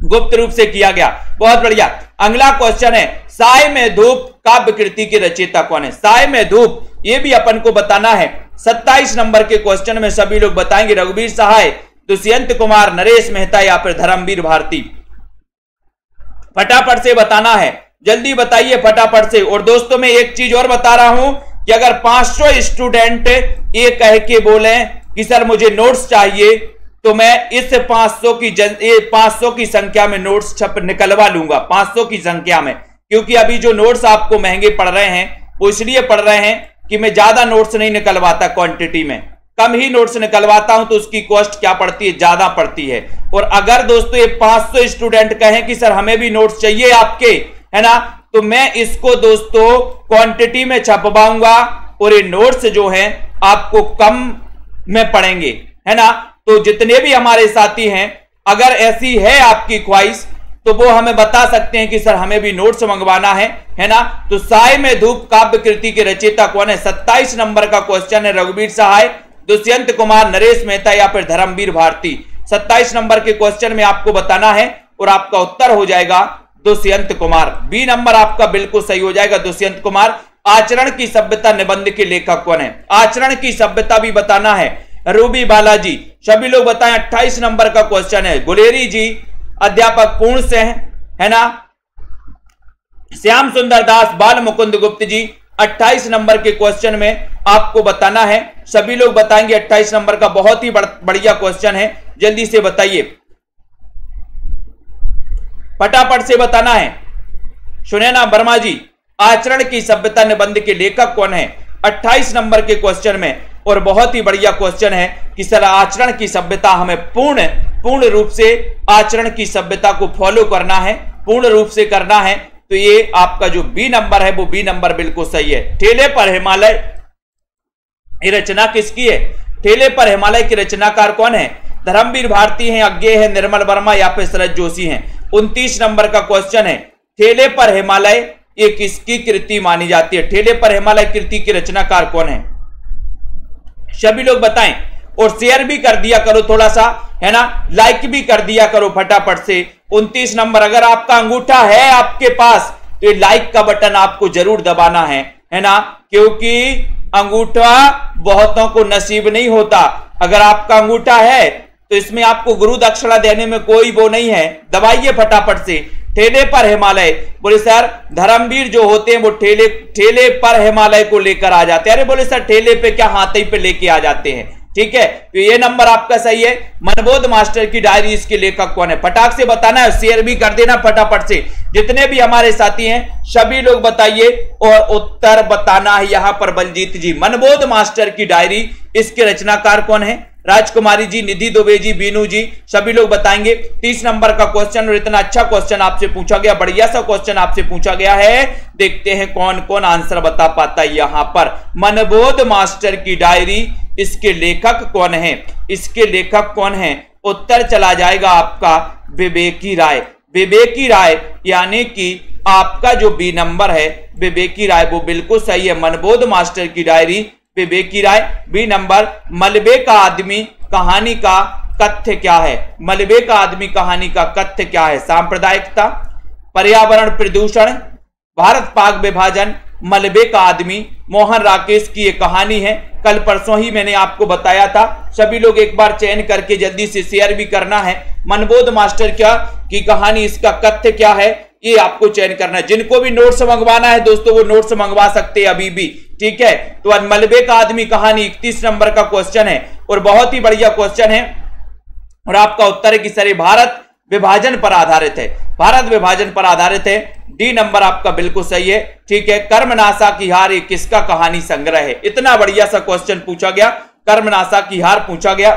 गुप्त रूप से किया गया, बहुत बढ़िया। अगला क्वेश्चन है साय में धूप काव्य कृति के रचयिता कौन है? साय में धूप, ये भी अपन को बताना है। 27 नंबर के क्वेश्चन में सभी लोग बताएंगे रघुवीर सहाय, दुष्यंत कुमार, नरेश मेहता या फिर धर्मवीर भारती। फटाफट से बताना है, जल्दी बताइए फटाफट से। और दोस्तों मैं एक चीज और बता रहा हूं कि अगर 500 स्टूडेंट ये कह के बोले कि सर मुझे नोट्स चाहिए, तो मैं इस 500 की संख्या में नोट्स निकलवा लूंगा, 500 की संख्या में। क्योंकि अभी जो नोट्स आपको महंगे पड़ रहे हैं वो इसलिए पड़ रहे हैं कि मैं ज्यादा नोट्स नहीं निकलवाता, क्वांटिटी में कम ही नोट्स निकलवाता हूं, तो उसकी कॉस्ट क्या पड़ती है? ज्यादा पड़ती है। और अगर दोस्तों ये 500 स्टूडेंट कहें कि सर हमें भी नोट्स चाहिए आपके, है ना, तो मैं इसको दोस्तों क्वांटिटी में छपवाऊंगा और ये नोट्स जो हैं आपको कम में पड़ेंगे, है ना। तो जितने भी हमारे साथी हैं, अगर ऐसी है आपकी ख्वाहिश तो वो हमें बता सकते हैं कि सर हमें भी नोट्स मंगवाना है ना। तो साय में धूप काव्य कृति के रचयिता कौन है? 27 नंबर का क्वेश्चन है। रघुवीर सहाय, दुष्यंत कुमार, नरेश मेहता या फिर धर्मवीर भारती। 27 नंबर के क्वेश्चन में आपको बताना है और आपका उत्तर हो जाएगा दुष्यंत कुमार। बी नंबर आपका बिल्कुल सही हो जाएगा, दुष्यंत कुमार। आचरण की सभ्यता निबंध के लेखक कौन है? आचरण की सभ्यता भी बताना है। रूबी बालाजी, सभी लोग बताएं। 28 नंबर का क्वेश्चन है। गुलेरी जी, अध्यापक पूर्ण से है ना। श्याम सुंदर दास, बाल मुकुंद गुप्त जी। 28 नंबर के क्वेश्चन में आपको बताना है, सभी लोग बताएंगे। 28 नंबर का बहुत ही बढ़िया क्वेश्चन है, जल्दी से बताइए, फटाफट से बताना है। सुनैना वर्मा जी, आचरण की सभ्यता निबंध के लेखक कौन है? 28 नंबर के क्वेश्चन में। और बहुत ही बढ़िया क्वेश्चन है कि सर आचरण की सभ्यता हमें पूर्ण रूप से आचरण की सभ्यता को फॉलो करना है, पूर्ण रूप से करना है। तो ये आपका जो बी नंबर है वो बी नंबर बिल्कुल सही है। ठेले पर हिमालय, ये रचना किसकी है? ठेले पर हिमालय के रचनाकार कौन है? धर्मवीर भारती हैं, अज्ञे हैं, निर्मल वर्मा या फिर शरद जोशी हैं। 29 नंबर का क्वेश्चन है। ठेले पर हिमालय ये किसकी कृति मानी जाती है? ठेले पर हिमालय कृति के रचनाकार कौन है? सभी लोग बताएं और शेयर भी कर दिया करो थोड़ा सा, है ना, लाइक भी कर दिया करो फटाफट से। 29 नंबर, अगर आपका अंगूठा है आपके पास तो ये लाइक का बटन आपको जरूर दबाना है ना, क्योंकि अंगूठा बहुतों को नसीब नहीं होता। अगर आपका अंगूठा है तो इसमें आपको गुरु दक्षिणा देने में कोई वो नहीं है, दबाइए फटाफट से। ठेले पर हिमालय, बोले सर धर्मवीर जो होते हैं वो ठेले पर हिमालय को लेकर आ जाते हैं। अरे बोले सर ठेले पे क्या, हाथी पे लेके आ जाते हैं। ठीक है, तो ये नंबर आपका सही है। मनबोध मास्टर की डायरी, इसके लेखक कौन है? फटाक से बताना है, शेयर भी कर देना फटाफट से। जितने भी हमारे साथी हैं सभी लोग बताइए और उत्तर बताना है यहां पर। बलजीत जी, मनबोध मास्टर की डायरी, इसके रचनाकार कौन है? राजकुमारी जी, निधि दुबे जी, बीनू जी, सभी लोग बताएंगे। 30 नंबर का क्वेश्चन, और इतना अच्छा क्वेश्चन आपसे पूछा गया, बढ़िया सा क्वेश्चन आपसे पूछा गया है। देखते हैं कौन कौन आंसर बता पाता है यहां पर। मनबोध मास्टर की डायरी, इसके लेखक कौन है? इसके लेखक कौन है? उत्तर चला जाएगा आपका विवेकी राय। विवेकी राय, यानी कि आपका जो बी नंबर है विवेकी राय, वो बिल्कुल सही है। मनबोध मास्टर की डायरी, विवेकी राय, बी नंबर। मलबे का आदमी कहानी का कथ्य क्या है? मलबे का आदमी कहानी का कथ्य क्या है? सांप्रदायिकता, पर्यावरण प्रदूषण, भारत पाक विभाजन, मलबे का आदमी। मोहन राकेश की ये कहानी है, कल परसों ही मैंने आपको बताया था। सभी लोग एक बार चयन करके जल्दी से शेयर भी करना है। मनबोध मास्टर क्या की कहानी, इसका कथ्य क्या है, ये आपको चयन करना है। जिनको भी नोट्स मंगवाना है दोस्तों, वो नोट्स मंगवा सकते हैं अभी भी। ठीक है, तो मलबे का आदमी कहानी 31 नंबर का क्वेश्चन है और बहुत ही बढ़िया क्वेश्चन है। और आपका उत्तर है कि सर भारत विभाजन पर आधारित है, भारत विभाजन पर आधारित है। डी नंबर आपका बिल्कुल सही है। ठीक है, कर्मनाशा की हार, ये किसका कहानी संग्रह है? इतना बढ़िया सा क्वेश्चन पूछा गया, कर्मनाशा की हार पूछा गया।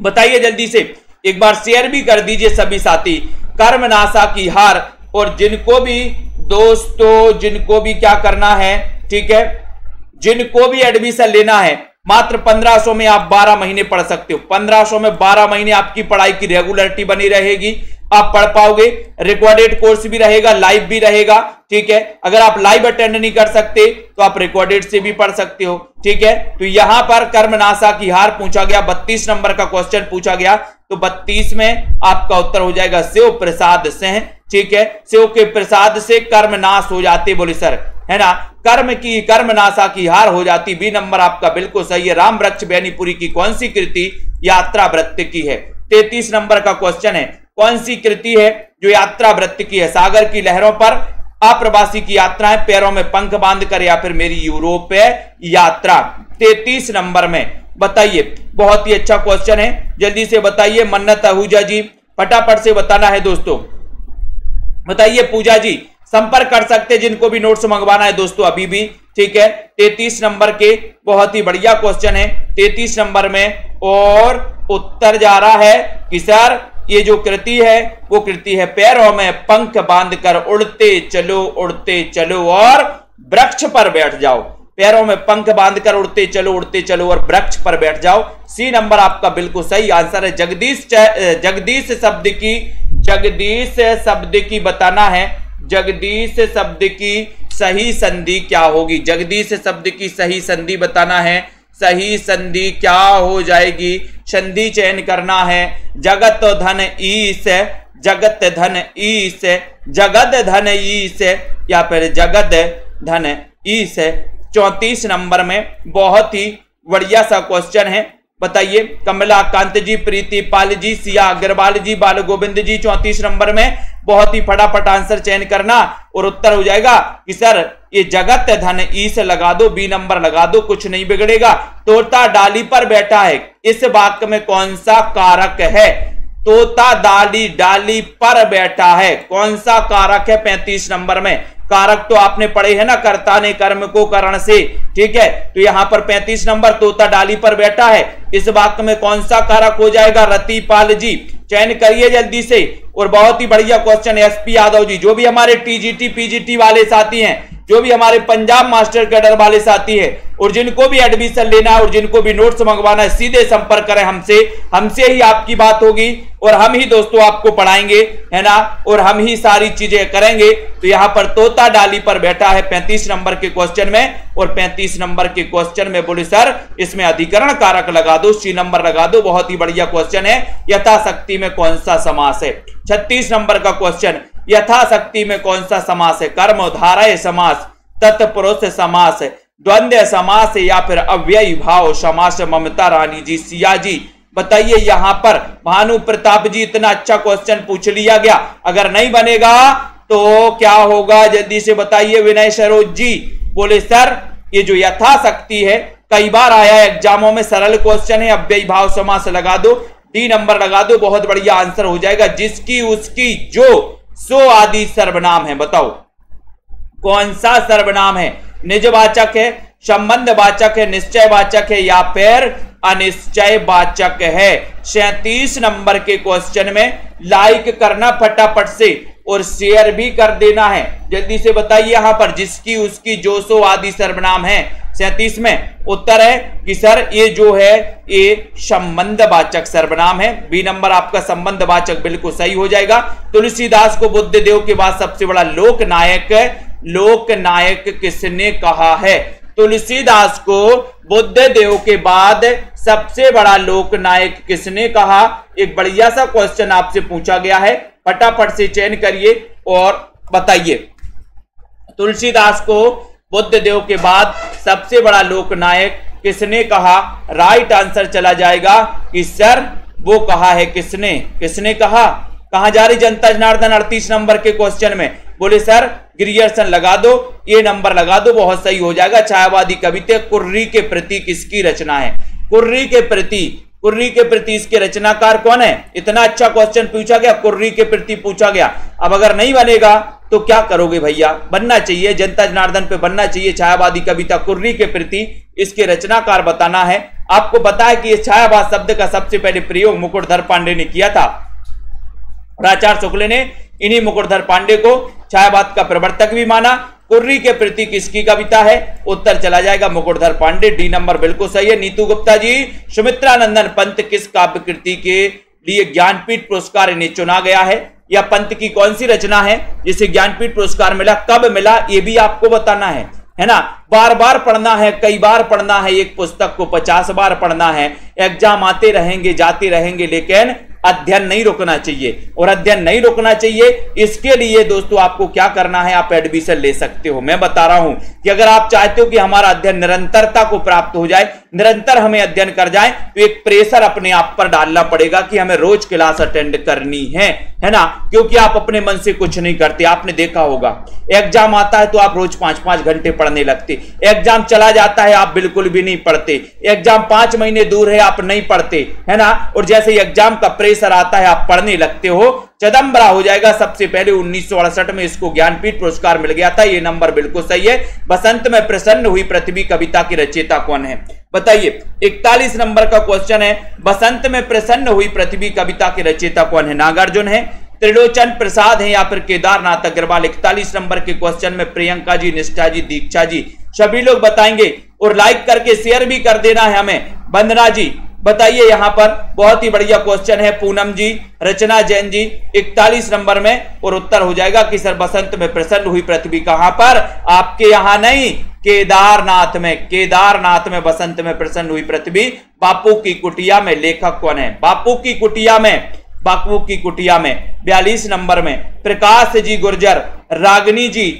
बताइए जल्दी से, एक बार शेयर भी कर दीजिए सभी साथी। कर्मनाशा की हार, और जिनको भी दोस्तों, जिनको भी क्या करना है, ठीक है, जिनको भी एडमिशन लेना है, मात्र 1500 में आप 12 महीने पढ़ सकते हो। 1500 में 12 महीने आपकी पढ़ाई की रेगुलरिटी बनी रहेगी, आप पढ़ पाओगे। रिकॉर्डेड कोर्स भी रहेगा, लाइव भी रहेगा। ठीक है, अगर आप लाइव अटेंड नहीं कर सकते तो आप रिकॉर्डेड से भी पढ़ सकते हो। ठीक है, तो यहां पर कर्मनाशा की हार पूछा गया, 32 नंबर का क्वेश्चन पूछा गया। तो 32 में आपका उत्तर हो जाएगा शिव प्रसाद सिंह। ठीक है, शिव के प्रसाद से कर्मनाश हो जाते, बोले सर, है ना, कर्मनाशा की हार हो जाती। बी नंबर आपका बिल्कुल सही है। राम वृक्ष बेनीपुरी की कौन सी कृति यात्रा वृत्त की है? 33 नंबर का क्वेश्चन है, कौन सी कृति है जो यात्रा वृत्त की है? सागर की लहरों पर, अप्रवासी की यात्राएं, पैरों में पंख बांध कर, या फिर मेरी यूरोप यात्रा। 33 नंबर में बताइए, बहुत ही अच्छा क्वेश्चन है, जल्दी से बताइए। मन्नत आहूजा जी, फटाफट से बताना है दोस्तों, बताइए। पूजा जी, संपर्क कर सकते हैं जिनको भी नोट्स मंगवाना है दोस्तों अभी भी। ठीक है, 33 नंबर के बहुत ही बढ़िया क्वेश्चन है 33 नंबर में। और उत्तर जा रहा है कि सर ये जो कृति है वो कृति है पैरों में पंख बांधकर उड़ते चलो और वृक्ष पर बैठ जाओ। पैरों में पंख बांधकर उड़ते चलो और वृक्ष पर बैठ जाओ। सी नंबर आपका बिल्कुल सही आंसर है। जगदीश शब्द की बताना है। जगदीश शब्द की सही संधि क्या होगी? जगदीश शब्द की सही संधि बताना है। सही संधि क्या हो जाएगी? संधि चयन करना है। जगत धन ईस, जगत धन ईस, जगत धन ईस, या फिर जगत धन ईस। 34 नंबर में बहुत ही बढ़िया सा क्वेश्चन है, बताइए। कमलाकांत जी, प्रीति पाल जी, सिया अग्रवाल जी, बाल गोविंद जी, 34 नंबर में बहुत ही फटाफट आंसर चयन करना और उत्तर हो जाएगा कि सर ये जगत धन ईस लगा दो, बी नंबर लगा दो, कुछ नहीं बिगड़ेगा। तोता डाली पर बैठा है, इस वाक्य में कौन सा कारक है? तोता डाली पर बैठा है, कौन सा कारक है? 35 नंबर में। कारक तो आपने पढ़े है ना, कर्ता ने कर्म को करण से। ठीक है, तो यहां पर 35 नंबर, तोता डाली पर बैठा है, इस वाक्य में कौन सा कारक हो जाएगा? रतिपाल जी, चयन करिए जल्दी से। और बहुत ही बढ़िया क्वेश्चन है एसपी यादव जी, जो भी हमारे टीजीटी पीजीटी वाले साथी हैं, जो भी हमारे पंजाब मास्टर कैडर वाले साथी हैं, और जिनको भी एडमिशन लेना है और जिनको भी नोट्स मंगवाना है, सीधे संपर्क करें हमसे ही आपकी बात होगी और हम ही दोस्तों आपको पढ़ाएंगे, है ना, और हम ही सारी चीजें करेंगे। तो यहां पर तोता डाली पर बैठा है 35 नंबर के क्वेश्चन में। और 35 नंबर के क्वेश्चन में बोले सर इसमें अधिकरण कारक लगा दो, सी नंबर लगा दो। बहुत ही बढ़िया क्वेश्चन है। यथाशक्ति में कौन सा समास है? 36 नंबर का क्वेश्चन, यथाशक्ति में कौन सा समास है? कर्मधारय समास, तत्पुरुष समास, द्वंद्व समास या फिर अव्ययी भाव समास? ममता रानी जी, सिया जी बताइए। यहां पर भानु प्रताप जी, इतना अच्छा क्वेश्चन पूछ लिया गया, अगर नहीं बनेगा तो क्या होगा जल्दी से बताइए। विनय सरोज जी बोले सर ये जो यथाशक्ति है, कई बार आया है एग्जामों में, सरल क्वेश्चन है, अव्ययी भाव समास लगा दो, डी नंबर लगा दो, बहुत बढ़िया आंसर हो जाएगा। जिसकी, उसकी, जो, सो आदि सर्वनाम है, बताओ कौन सा सर्वनाम है? निजवाचक है, संबंधवाचक है, निश्चयवाचक है या फिर अनिश्चयवाचक है? 37 नंबर के क्वेश्चन में लाइक करना फटाफट से और शेयर भी कर देना है, जल्दी से बताइए। यहां पर जिसकी, उसकी, जो, सो आदि सर्वनाम है। 37 में उत्तर है कि सर ये जो है ये संबंधवाचक सर्वनाम है। बी नंबर आपका संबंधवाचक बिल्कुल सही हो जाएगा। तुलसीदास को बुद्ध देव के बाद सबसे बड़ा लोकनायक किसने कहा है? तुलसीदास को बुद्ध देव के बाद सबसे बड़ा लोकनायक किसने कहा? एक बढ़िया सा क्वेश्चन आपसे पूछा गया है, फटाफट से चयन करिए और बताइए। तुलसीदास को बुद्ध देव के बाद सबसे बड़ा लोकनायक किसने कहा? राइट आंसर चला जाएगा कि सर वो कहा है किसने कहा? कहां जा रही जनता जनार्दन 38 नंबर के क्वेश्चन में? बोले सर ग्रियर्सन लगा दो, ये नंबर लगा दो, बहुत सही हो जाएगा। छायावादी कविता कुर्री के प्रति किसकी रचना है? कुर्री के प्रति इसके रचनाकार कौन है? इतना अच्छा क्वेश्चन पूछा गया, कुर्री के प्रति पूछा गया। अब अगर नहीं बनेगा तो क्या करोगे भैया? बनना चाहिए, जनता जनार्दन पे बनना चाहिए। छायावादी कविता कुर्री के प्रति, इसके रचनाकार बताना है। आपको पता है कि इस छायावाद शब्द का सबसे पहले प्रयोग मुकुटधर पांडे ने किया था। आचार्य शुक्ल ने इन्हीं मुकुटधर पांडे को छायावाद का प्रवर्तक भी माना। कुर्री के प्रति किसकी कविता है? उत्तर चला जाएगा मुकुटधर पांडे, डी नंबर बिल्कुल सही है। नीतू गुप्ता जी, सुमित्रानंदन पंत किस काव्य कृति के लिए ज्ञानपीठ पुरस्कार इन्हें चुना गया है? या पंत की कौन सी रचना है जिसे ज्ञानपीठ पुरस्कार मिला, कब मिला, ये भी आपको बताना है ना। बार बार पढ़ना है, कई बार पढ़ना है, एक पुस्तक को 50 बार पढ़ना है। एग्जाम आते रहेंगे जाते रहेंगे, लेकिन अध्ययन नहीं रुकना चाहिए। और अध्ययन नहीं रुकना चाहिए, इसके लिए दोस्तों आपको क्या करना है, आप एडमिशन ले सकते हो। मैं बता रहा हूं कि अगर आप चाहते हो कि हमारा अध्ययन निरंतरता को प्राप्त हो जाए, निरंतर हमें अध्ययन कर जाए, तो एक प्रेशर अपने आप पर डालना पड़ेगा कि हमें रोज क्लास अटेंड करनी है ना। क्योंकि आप अपने मन से कुछ नहीं करते। आपने देखा होगा एग्जाम आता है तो आप रोज 5-5 घंटे पढ़ने लगते, एग्जाम चला जाता है आप बिल्कुल भी नहीं पढ़ते, एग्जाम 5 महीने दूर है आप नहीं पढ़ते, है ना। और जैसे एग्जाम का प्रेशर आता है आप पढ़ने लगते हो, चदंबरा हो जाएगा। सबसे पहले 1968 में इसको ज्ञानपीठ पुरस्कार मिल गया था, ये नंबर बिल्कुल सही है। बसंत में प्रसन्न हुई पृथ्वी कविता की रचयिता कौन है? बताइए। 41 नंबर का क्वेश्चन है, बसंत में प्रसन्न हुई पृथ्वी कविता की रचयिता कौन है? नागार्जुन है, त्रिलोचन प्रसाद है या फिर केदारनाथ अग्रवाल? 41 नंबर के क्वेश्चन में प्रियंका जी, निष्ठा जी, दीक्षा जी सभी लोग बताएंगे और लाइक करके शेयर भी कर देना है हमें। वंदना जी बताइए, यहां पर बहुत ही बढ़िया क्वेश्चन है। पूनम जी, रचना जैन जी 41 नंबर में, और उत्तर हो जाएगा कि सर बसंत में प्रसन्न हुई पृथ्वी कहां पर? आपके यहां नहीं, केदारनाथ में। केदारनाथ में बसंत में प्रसन्न हुई पृथ्वी। बापू की कुटिया में लेखक कौन है? बापू की कुटिया में 42 नंबर में प्रकाश जी गुर्जर, रागिनी जी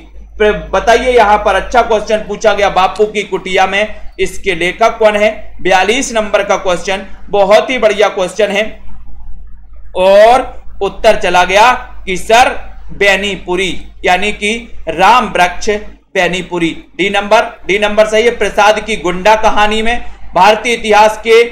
बताइए। यहां पर अच्छा क्वेश्चन पूछा गया, बापू की कुटिया में, इसके लेखक कौन है? 42 नंबर का क्वेश्चन, बहुत ही बढ़िया क्वेश्चन है। और उत्तर चला गया कि सर बेनीपुरी, यानी कि राम वृक्ष बेनीपुरी। डी नंबर सही है। प्रसाद की गुंडा कहानी में भारतीय इतिहास के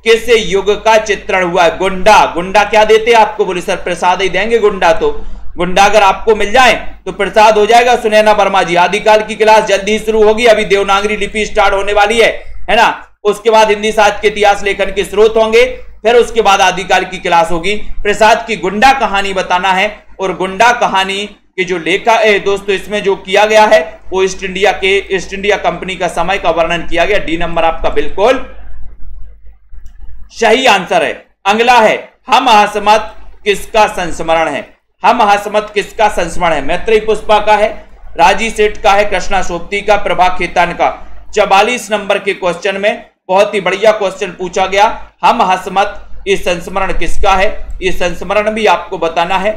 किस युग का चित्रण हुआ है? गुंडा क्या देते आपको? बोले सर प्रसाद ही देंगे। गुंडा अगर आपको मिल जाए तो प्रसाद हो जाएगा। सुनैना वर्मा जी, आदिकाल की क्लास जल्दी ही शुरू होगी, अभी देवनागरी लिपि स्टार्ट होने वाली है ना। उसके बाद हिंदी साहित्य के इतिहास लेखन के स्रोत होंगे, फिर उसके बाद आदिकाल की क्लास होगी। प्रसाद की गुंडा कहानी बताना है, और गुंडा कहानी के जो लेखा दोस्तों इसमें जो किया गया है वो ईस्ट इंडिया कंपनी का समय का वर्णन किया गया। डी नंबर आपका बिल्कुल सही आंसर है। अगला है, हम हसमत किसका संस्मरण है? हम हसमत किसका संस्मरण है? मैत्रेयी पुष्पा का है, राजी सेठ का है, कृष्णा सोबती का, प्रभा खेतान का। 44 नंबर के क्वेश्चन में बहुत ही बढ़िया क्वेश्चन पूछा गया, हम हसमत, ये संस्मरण किसका है? ये संस्मरण भी आपको बताना है।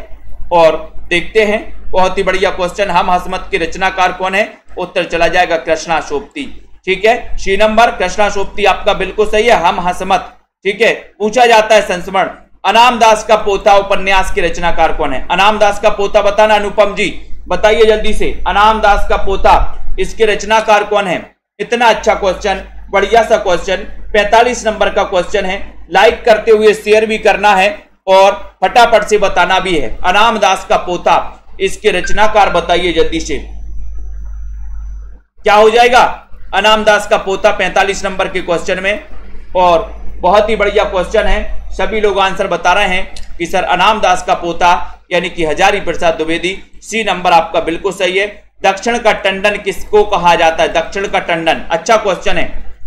और देखते हैं बहुत ही बढ़िया क्वेश्चन, हम हसमत के रचनाकार कौन है? उत्तर चला जाएगा कृष्णाशोभती। ठीक है, सी नंबर कृष्णाशोभती आपका बिल्कुल सही है, हम हसमत। ठीक है, पूछा जाता है संस्मरण, अनाम दास का पोता उपन्यास के रचनाकार कौन है? अनाम दास का पोता बताना, अनुपम जी बताइए जल्दी से, अनाम दास का पोता इसके रचनाकार कौन है? इतना अच्छा क्वेश्चन, बढ़िया सा क्वेश्चन, 45 नंबर का क्वेश्चन है। लाइक करते हुए शेयर भी करना है और फटाफट से बताना भी है। अनाम दास का पोता इसके रचनाकार बताइए जल्दी से, क्या हो जाएगा? अनाम दास का पोता 45 नंबर के क्वेश्चन में, और बहुत ही बढ़िया क्वेश्चन है। सभी लोग आंसर बता रहे हैं कि सर अनाम दास का पोता यानी कि हजारी प्रसाद द्विवेदी। सी नंबर आपका बिल्कुल सही है। दक्षिण का टंडन किसको कहा जाता है? दक्षिण का टंडन, अच्छा क्वेश्चन है।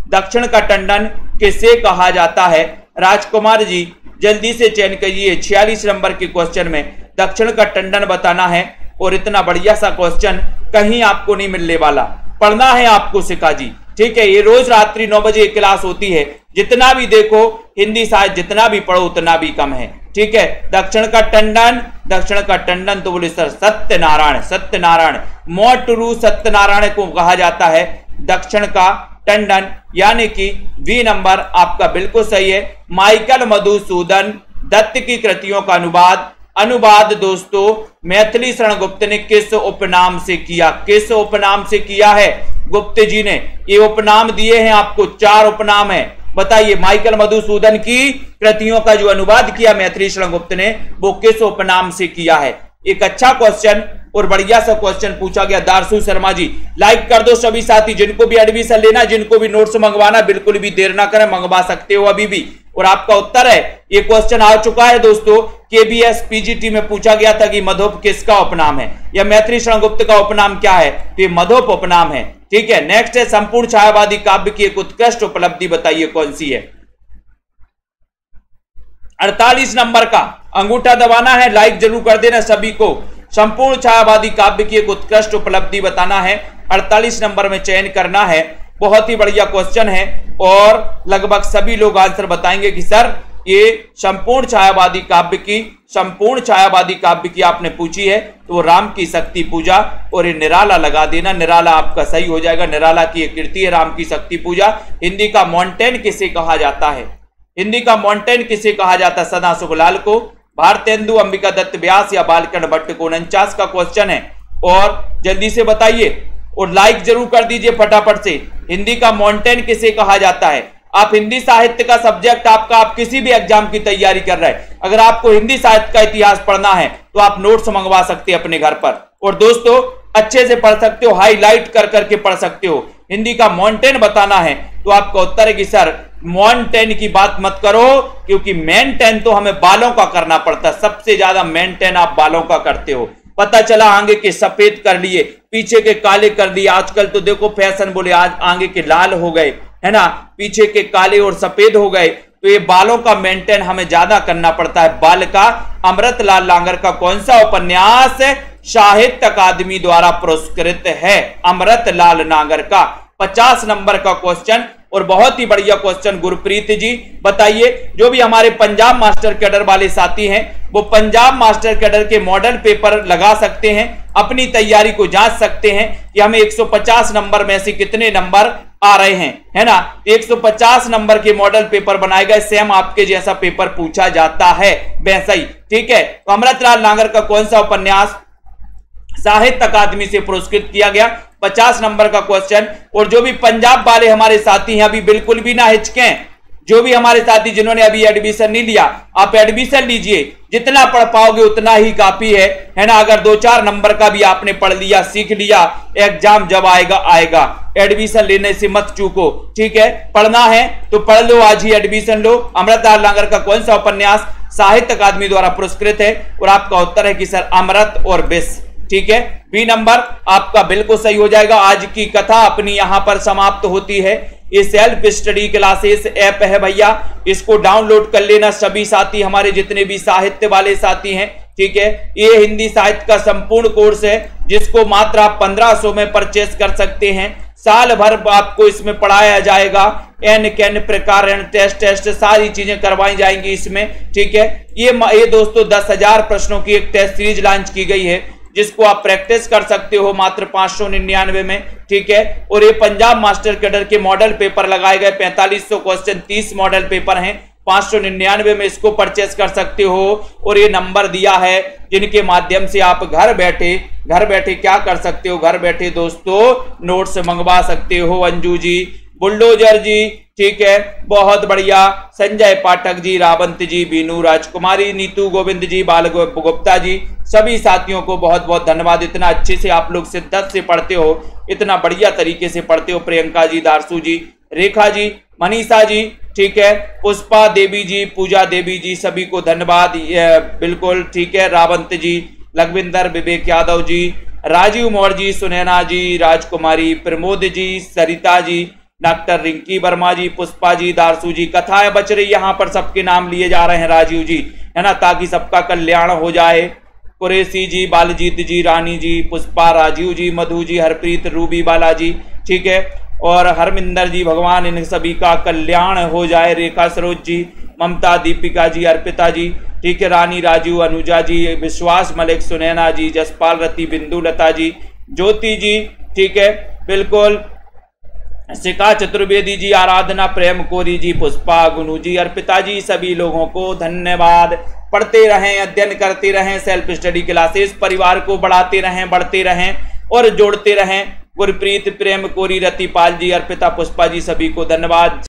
दक्षिण का टंडन किसे कहा जाता है? राजकुमार जी जल्दी से चयन करिए, 46 नंबर के क्वेश्चन में दक्षिण का टंडन बताना है। और इतना बढ़िया सा क्वेश्चन कहीं आपको नहीं मिलने वाला, पढ़ना है आपको शिखा जी। ठीक है, ये रोज रात्रि 9 बजे क्लास होती है, जितना भी देखो हिंदी साहित्य जितना भी पढ़ो उतना भी कम है। ठीक है, दक्षिण का टंडन, दक्षिण का टंडन तो बोले सर सत्यनारायण, सत्यनारायण मोटरू सत्यनारायण को कहा जाता है दक्षिण का टंडन, यानी कि बी नंबर आपका बिल्कुल सही है। माइकल मधुसूदन दत्त की कृतियों का अनुवाद दोस्तों मैथिली शरण गुप्त ने किस उपनाम से किया? किस उपनाम से किया है? गुप्त जी ने ये उपनाम दिए हैं आपको, 4 उपनाम है। बताइए, माइकल मधुसूदन की कृतियों का जो अनुवाद किया मैथिली शरण गुप्त ने, वो किस उपनाम से किया है? एक अच्छा क्वेश्चन और बढ़िया सा क्वेश्चन पूछा गया। दारसू शर्मा जी लाइक कर दो सभी साथी, जिनको भी एडमिशन लेना, जिनको भी नोट्स मंगवाना, बिल्कुल भी देर ना करें, मंगवा सकते हो अभी भी। और आपका उत्तर है, ये क्वेश्चन आ चुका है दोस्तों, केबीएस पीजीटी में पूछा गया था कि मधोप किसका उपनाम है, या मैथिली शरण गुप्त का उपनाम क्या है? तो ये मधोप उपनाम है। ठीक है, नेक्स्ट है संपूर्ण छायावादी काव्य की एक उत्कृष्ट उपलब्धि बताइए कौन सी है? 48 नंबर का अंगूठा दबाना है, लाइक जरूर कर देना सभी को। संपूर्ण छायावादी काव्य की एक उत्कृष्ट उपलब्धि बताना है, 48 नंबर में चयन करना है। बहुत ही बढ़िया क्वेश्चन है और लगभग सभी लोग आंसर बताएंगे कि सर ये संपूर्ण छायावादी काव्य की आपने पूछी है, तो राम की शक्ति पूजा, और ये निराला लगा देना, निराला आपका सही हो जाएगा। निराला की एक कृति है राम की शक्ति पूजा। हिंदी का मॉन्टेन किसे कहा जाता है? हिंदी का मॉन्टेन किसे कहा जाता है? सदा सुखलाल को, भारतेंदु, अंबिका दत्त व्यास या बालकर्ण भट्ट को? 49 का क्वेश्चन है और जल्दी से बताइए और लाइक जरूर कर दीजिए फटाफट से। हिंदी का मॉन्टेन किसे कहा जाता है? आप हिंदी साहित्य का सब्जेक्ट आपका, आप किसी भी एग्जाम की तैयारी कर रहे हैं, अगर आपको हिंदी साहित्य का इतिहास पढ़ना है तो आप नोट्स मंगवा सकते हैं अपने घर पर, और दोस्तों अच्छे से पढ़ सकते हो, हाईलाइट कर करके पढ़ सकते हो। हिंदी का मॉन्टेन बताना है तो आपका उत्तर है कि सर मॉन्टेन की बात मत करो, क्योंकि मेंटेन तो हमें बालों का करना पड़ता है, सबसे ज्यादा मेंटेन आप बालों का करते हो। पता चला आगे के सफेद कर लिए, पीछे के काले कर दिए, आजकल तो देखो फैशन बोले आज आगे के लाल हो गए, है ना, पीछे के काले और सफेद हो गए, तो ये बालों का मेंटेन हमें ज्यादा करना पड़ता है। बाल का अमृतलाल लांगर का कौन सा उपन्यास साहित्य अकादमी द्वारा पुरस्कृत है? अमृतलाल नागर का। 50 नंबर का क्वेश्चन और बहुत ही बढ़िया क्वेश्चन गुरप्रीत जी बताइए। जो भी हमारे पंजाब मास्टर कैडर वाले साथी हैं वो पंजाब मास्टर कैडर के मॉडल पेपर लगा सकते हैं, अपनी तैयारी को जांच सकते हैं कि हमें 150 नंबर में से कितने नंबर आ रहे हैं, है ना। 150 नंबर के मॉडल पेपर बनाए गए, सेम आपके जैसा पेपर पूछा जाता है वैसा ही, ठीक है। तो अमृतलाल नागर का कौन सा उपन्यास साहित्य अकादमी से पुरस्कृत किया गया? 50 नंबर का क्वेश्चन। और जो भी पंजाब वाले हमारे साथी हैं अभी बिल्कुल भी ना हिचकें, जो भी हमारे साथी जिन्होंने अभी एडमिशन नहीं लिया, आप एडमिशन लीजिए, जितना पढ़ पाओगे उतना ही काफी है ना। अगर 2-4 नंबर का भी आपने पढ़ लिया, सीख लिया, एग्जाम जब आएगा एडमिशन लेने से मत चूको, ठीक है। पढ़ना है तो पढ़ लो, आज ही एडमिशन लो। अमृतलाल नागर का कौन सा उपन्यास साहित्य अकादमी द्वारा पुरस्कृत है? और आपका उत्तर है कि सर अमृत और विष, ठीक है। बी नंबर आपका बिल्कुल सही हो जाएगा। आज की कथा अपनी यहां पर समाप्त होती है। ये सेल्फ स्टडी क्लासेस ऐप है भैया, इसको डाउनलोड कर लेना सभी साथी, हमारे जितने भी साहित्य वाले साथी हैं, ठीक है। ये हिंदी साहित्य का संपूर्ण कोर्स है जिसको मात्र आप 1500 में परचेस कर सकते हैं। साल भर आपको इसमें पढ़ाया जाएगा एन कैन प्रकार टेस्ट सारी चीजें करवाई जाएंगी इसमें, ठीक है। ये दोस्तों 10,000 प्रश्नों की एक टेस्ट सीरीज लॉन्च की गई है, जिसको आप प्रैक्टिस कर सकते हो मात्र 599 में, ठीक है। और ये पंजाब मास्टर कैडर के मॉडल पेपर लगाए गए, 4500 क्वेश्चन, 30 मॉडल पेपर हैं, 599 में इसको परचेस कर सकते हो। और ये नंबर दिया है जिनके माध्यम से आप घर बैठे क्या कर सकते हो, घर बैठे दोस्तों नोट्स मंगवा सकते हो। अंजू जी, बुलडोजर जी, ठीक है, बहुत बढ़िया, संजय पाठक जी, रावंत जी, बीनू राजकुमारी, नीतू गोविंद जी, बाल गुप्ता जी, सभी साथियों को बहुत बहुत धन्यवाद। इतना अच्छे से आप लोग शिद्दत से पढ़ते हो, इतना बढ़िया तरीके से पढ़ते हो। प्रियंका जी, दारसू जी, रेखा जी, मनीषा जी, ठीक है, पुष्पा देवी जी, पूजा देवी जी, सभी को धन्यवाद, बिल्कुल ठीक है। रावंत जी, लखविंदर, विवेक यादव जी, राजीव मौर्य जी, सुनैना जी, राजकुमारी, प्रमोद जी, सरिता जी, डॉक्टर रिंकी वर्मा जी, पुष्पा जी, दारसू जी, कथाएं बच रही, यहाँ पर सबके नाम लिए जा रहे हैं राजीव जी, है ना, ताकि सबका कल्याण हो जाए। कुरैशी जी, बालजीत जी, रानी जी, पुष्पा, राजीव जी, मधु जी, हरप्रीत, रूबी, बालाजी, ठीक है, और हरमिंदर जी, भगवान इन सभी का कल्याण हो जाए। रेखा सरोज जी, ममता, दीपिका जी, अर्पिता जी, ठीक है, रानी, राजू, अनुजा जी, विश्वास मलिक, सुनैना जी, जसपाल, रति, बिंदु, लता जी, ज्योति जी, ठीक है, बिल्कुल, शिखा चतुर्वेदी जी, आराधना, प्रेम कोरी जी, पुष्पा, गुनु जी, अर्पिता जी, सभी लोगों को धन्यवाद। पढ़ते रहें, अध्ययन करते रहें, सेल्फ स्टडी क्लासेस परिवार को बढ़ाते रहें, बढ़ते रहें और जोड़ते रहें। गुरप्रीत, प्रेम कोरी, रतिपाल जी, अर्पिता, पुष्पा जी, सभी को धन्यवाद।